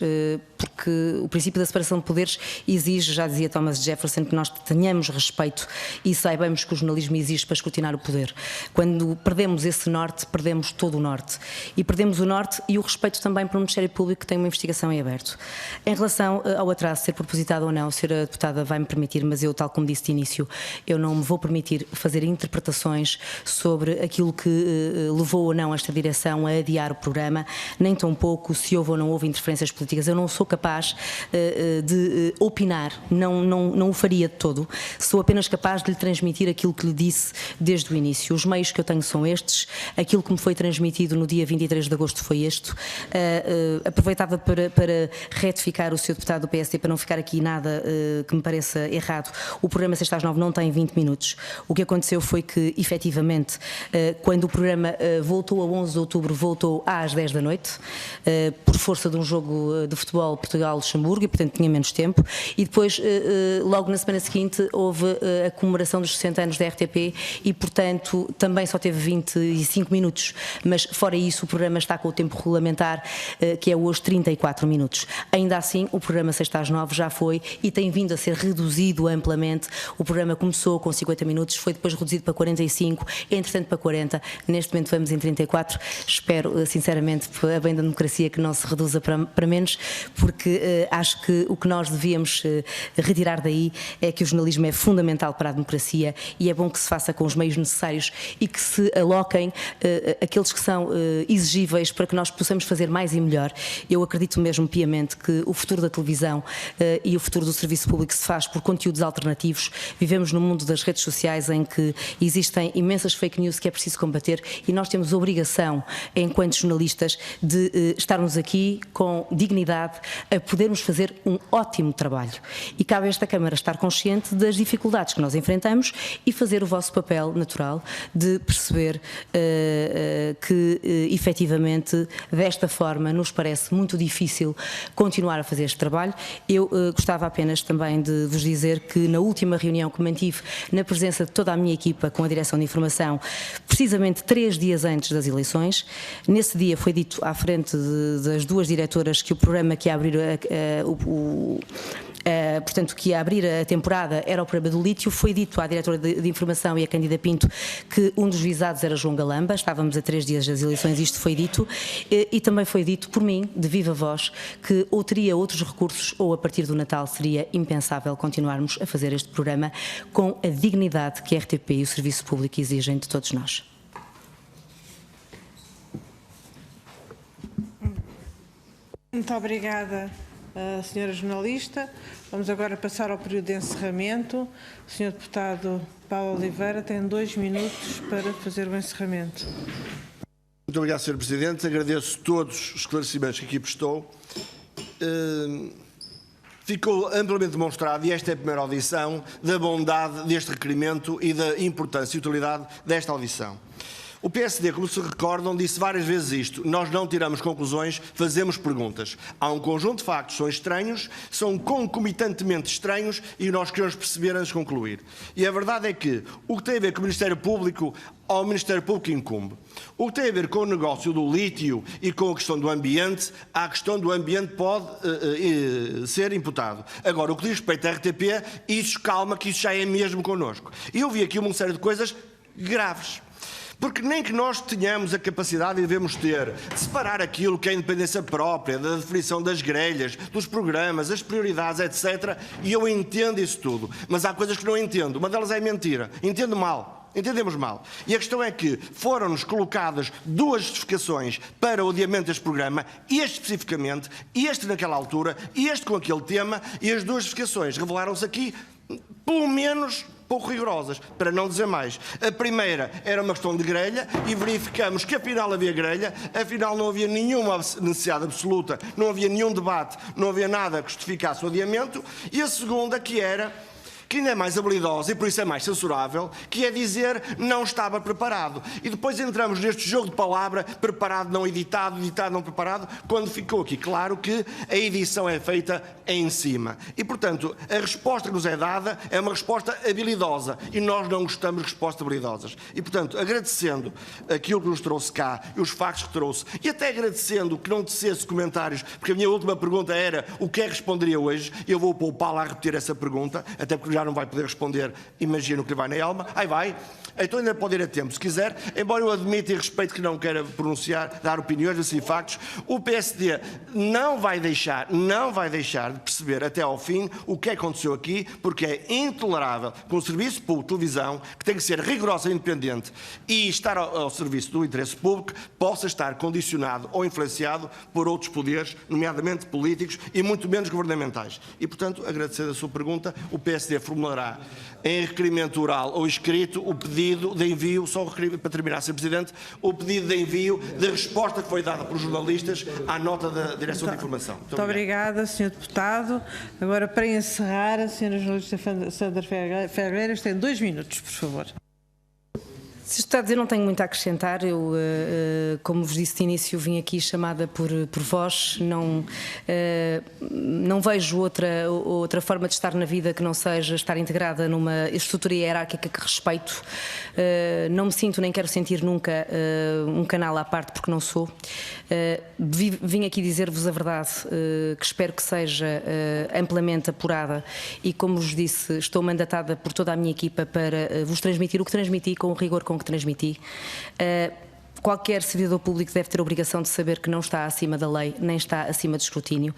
porque o princípio da separação de poderes exige, já dizia Thomas Jefferson, que nós tenhamos respeito e saibamos que o jornalismo existe para escrutinar o poder. Quando perdemos esse norte, perdemos todo o norte. E perdemos o norte e o respeito também para o Ministério Público, que tem uma investigação em aberto. Em relação ao atraso, ser propositado ou não, a Sra. Deputada vai-me permitir, mas eu, tal como disse de início, eu não me vou permitir fazer interpretações sobre aquilo que levou ou não esta direção a adiar o programa, nem tampouco se houve ou não houve interferências políticas. Eu não sou capaz de opinar, não o faria de todo. Sou apenas capaz de lhe transmitir aquilo que lhe disse desde o início. Os meios que eu tenho são estes, aquilo que me foi transmitido no dia 23 de agosto foi este. Aproveitava para retificar o Sr. Deputado do PSD, para não ficar aqui nada que me pareça errado. O programa 6 às 9 não tem 20 minutos. O que aconteceu foi que, efetivamente, quando o programa voltou a 11 de outubro, voltou às 10 da noite, por força de um jogo de futebol Portugal-Luxemburgo, e portanto tinha menos tempo, e depois, logo na semana seguinte, houve a comemoração dos 60 anos da RTP e, portanto, também só teve 25 minutos, mas fora isso o programa está com o tempo regulamentar, que é hoje 34 minutos. Ainda assim, o programa 6 às 9 já foi e tem vindo a ser reduzido amplamente. O programa começou com 50 minutos, foi depois reduzido para 45, entretanto para 40, neste momento vamos em 34. Espero, sinceramente, a bem da democracia, que não se reduza para menos, porque acho que o que nós devíamos retirar daí é que o jornalismo é fundamental para a democracia e é bom que se faça com os meios necessários e que se aloquem aqueles que são exigíveis para que nós possamos fazer mais e melhor. Eu acredito mesmo piamente que o futuro da televisão e o futuro do serviço público se faz por conteúdos alternativos. Vivemos num mundo das redes sociais em que existem imensas fake news que é preciso combater e nós temos a obrigação, enquanto jornalistas, de estarmos aqui com dignidade a podermos fazer um ótimo trabalho. E cabe a esta Câmara estar consciente das dificuldades que nós enfrentamos e fazer o vosso papel natural de perceber que, efetivamente, desta forma nos parece muito difícil continuar a fazer este trabalho. Eu gostava apenas também de vos dizer que na última reunião que mantive na presença de toda a minha equipa com a Direção de Informação, precisamente 3 dias antes das eleições, nesse dia foi dito à frente das duas diretoras que o programa que ia abrir portanto, que ia abrir a temporada era o programa do lítio. Foi dito à diretora de Informação e a Cândida Pinto que um dos visados era João Galamba. Estávamos a 3 dias das eleições, isto foi dito. E também foi dito por mim, de viva voz, que ou teria outros recursos ou a partir do Natal seria impensável continuarmos a fazer este programa com a dignidade que a RTP e o Serviço Público exigem de todos nós. Muito obrigada, senhora jornalista. Vamos agora passar ao período de encerramento. O senhor deputado Paulo Oliveira tem 2 minutos para fazer o encerramento. Muito obrigado, Sr. Presidente. Agradeço todos os esclarecimentos que aqui prestou. Ficou amplamente demonstrado, e esta é a primeira audição, da bondade deste requerimento e da importância e utilidade desta audição. O PSD, como se recordam, disse várias vezes isto: nós não tiramos conclusões, fazemos perguntas. Há um conjunto de factos que são estranhos, são concomitantemente estranhos e nós queremos perceber antes de concluir. E a verdade é que o que tem a ver com o Ministério Público, ao Ministério Público incumbe. O que tem a ver com o negócio do lítio e com a questão do ambiente, a questão do ambiente pode ser imputado. Agora, o que diz respeito à RTP, isso calma, que isso já é mesmo connosco. E eu vi aqui uma série de coisas graves. Porque nem que nós tenhamos a capacidade, e devemos ter, de separar aquilo que é a independência própria, da definição das grelhas, dos programas, as prioridades, etc. E eu entendo isso tudo. Mas há coisas que não entendo. Uma delas é mentira. Entendo mal. Entendemos mal. E a questão é que foram-nos colocadas 2 justificações para o adiamento deste programa, este especificamente, este naquela altura, este com aquele tema, e as 2 justificações revelaram-se aqui, pelo menos, pouco rigorosas, para não dizer mais. A primeira era uma questão de grelha e verificamos que afinal havia grelha, afinal não havia nenhuma necessidade absoluta, não havia nenhum debate, não havia nada que justificasse o adiamento. E a segunda, que ainda é mais habilidosa e por isso é mais censurável, que é dizer não estava preparado. E depois entramos neste jogo de palavra, preparado não editado, editado não preparado, quando ficou aqui claro que a edição é feita em cima. E, portanto, a resposta que nos é dada é uma resposta habilidosa e nós não gostamos de respostas habilidosas. E, portanto, agradecendo aquilo que nos trouxe cá e os factos que trouxe, e até agradecendo que não tecesse comentários, porque a minha última pergunta era o que é que responderia hoje, eu vou poupá-la a repetir essa pergunta, até porque já não vai poder responder, imagino que lhe vai na alma. Aí vai. Então ainda pode ir a tempo, se quiser, embora eu admita e respeito que não queira pronunciar, dar opiniões, assim, factos. O PSD não vai deixar de perceber até ao fim o que aconteceu aqui, porque é intolerável que um serviço público de televisão, que tem que ser rigoroso e independente e estar ao serviço do interesse público, possa estar condicionado ou influenciado por outros poderes, nomeadamente políticos e muito menos governamentais. E, portanto, agradecendo a sua pergunta, o PSD formulará em requerimento oral ou escrito o pedido de envio, só para terminar, Sr. Presidente, o pedido de envio da resposta que foi dada pelos jornalistas à nota da Direção de Informação. Muito obrigada, Sr. Deputado. Agora, para encerrar, a Sra. Jornalista Sandra Felgueiras tem 2 minutos, por favor. Sr. Deputado, eu não tenho muito a acrescentar. Eu, como vos disse de início, vim aqui chamada por vós. Não vejo outra forma de estar na vida que não seja estar integrada numa estrutura hierárquica que respeito. Não me sinto nem quero sentir nunca um canal à parte, porque não sou. Vim aqui dizer-vos a verdade, que espero que seja amplamente apurada e, como vos disse, estou mandatada por toda a minha equipa para vos transmitir o que transmiti com o rigor com que transmiti. qualquer servidor público deve ter a obrigação de saber que não está acima da lei, nem está acima do escrutínio.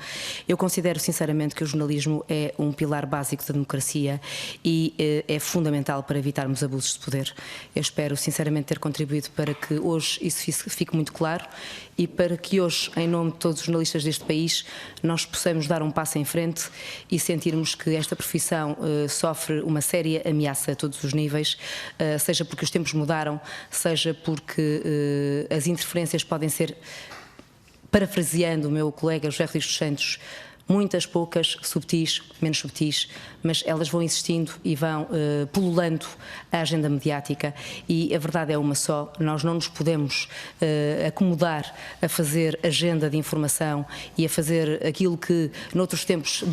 Eu considero sinceramente que o jornalismo é um pilar básico da democracia e é fundamental para evitarmos abusos de poder. Eu espero sinceramente ter contribuído para que hoje isso fique muito claro e para que hoje, em nome de todos os jornalistas deste país, nós possamos dar um passo em frente e sentirmos que esta profissão sofre uma séria ameaça a todos os níveis, seja porque os tempos mudaram, seja porque as interferências podem ser, parafraseando o meu colega José Rodrigues dos Santos, muitas, poucas, subtis, menos subtis, mas elas vão existindo e vão pululando a agenda mediática e a verdade é uma só, nós não nos podemos acomodar a fazer agenda de informação e a fazer aquilo que noutros tempos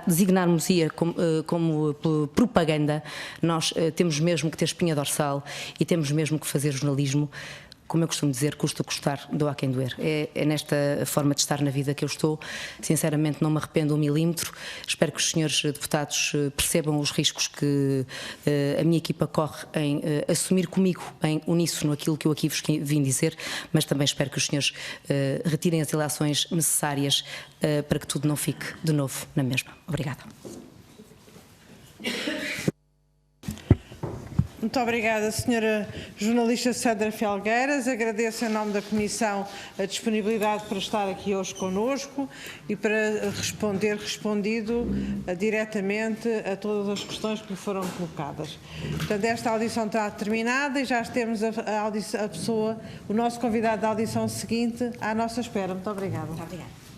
designarmos-ia como propaganda. Nós temos mesmo que ter espinha dorsal e temos mesmo que fazer jornalismo. Como eu costumo dizer, custa custar, doa a quem doer. É nesta forma de estar na vida que eu estou. Sinceramente, não me arrependo um milímetro. Espero que os senhores deputados percebam os riscos que a minha equipa corre em assumir comigo em uníssono aquilo que eu aqui vos vim dizer, mas também espero que os senhores retirem as ilações necessárias para que tudo não fique de novo na mesma. Obrigada. Muito obrigada, Sra. Jornalista Sandra Felgueiras. Agradeço em nome da Comissão a disponibilidade para estar aqui hoje connosco e para respondido diretamente a todas as questões que lhe foram colocadas. Portanto, esta audição está terminada e já temos o nosso convidado da audição seguinte à nossa espera. Muito obrigada. Muito obrigada.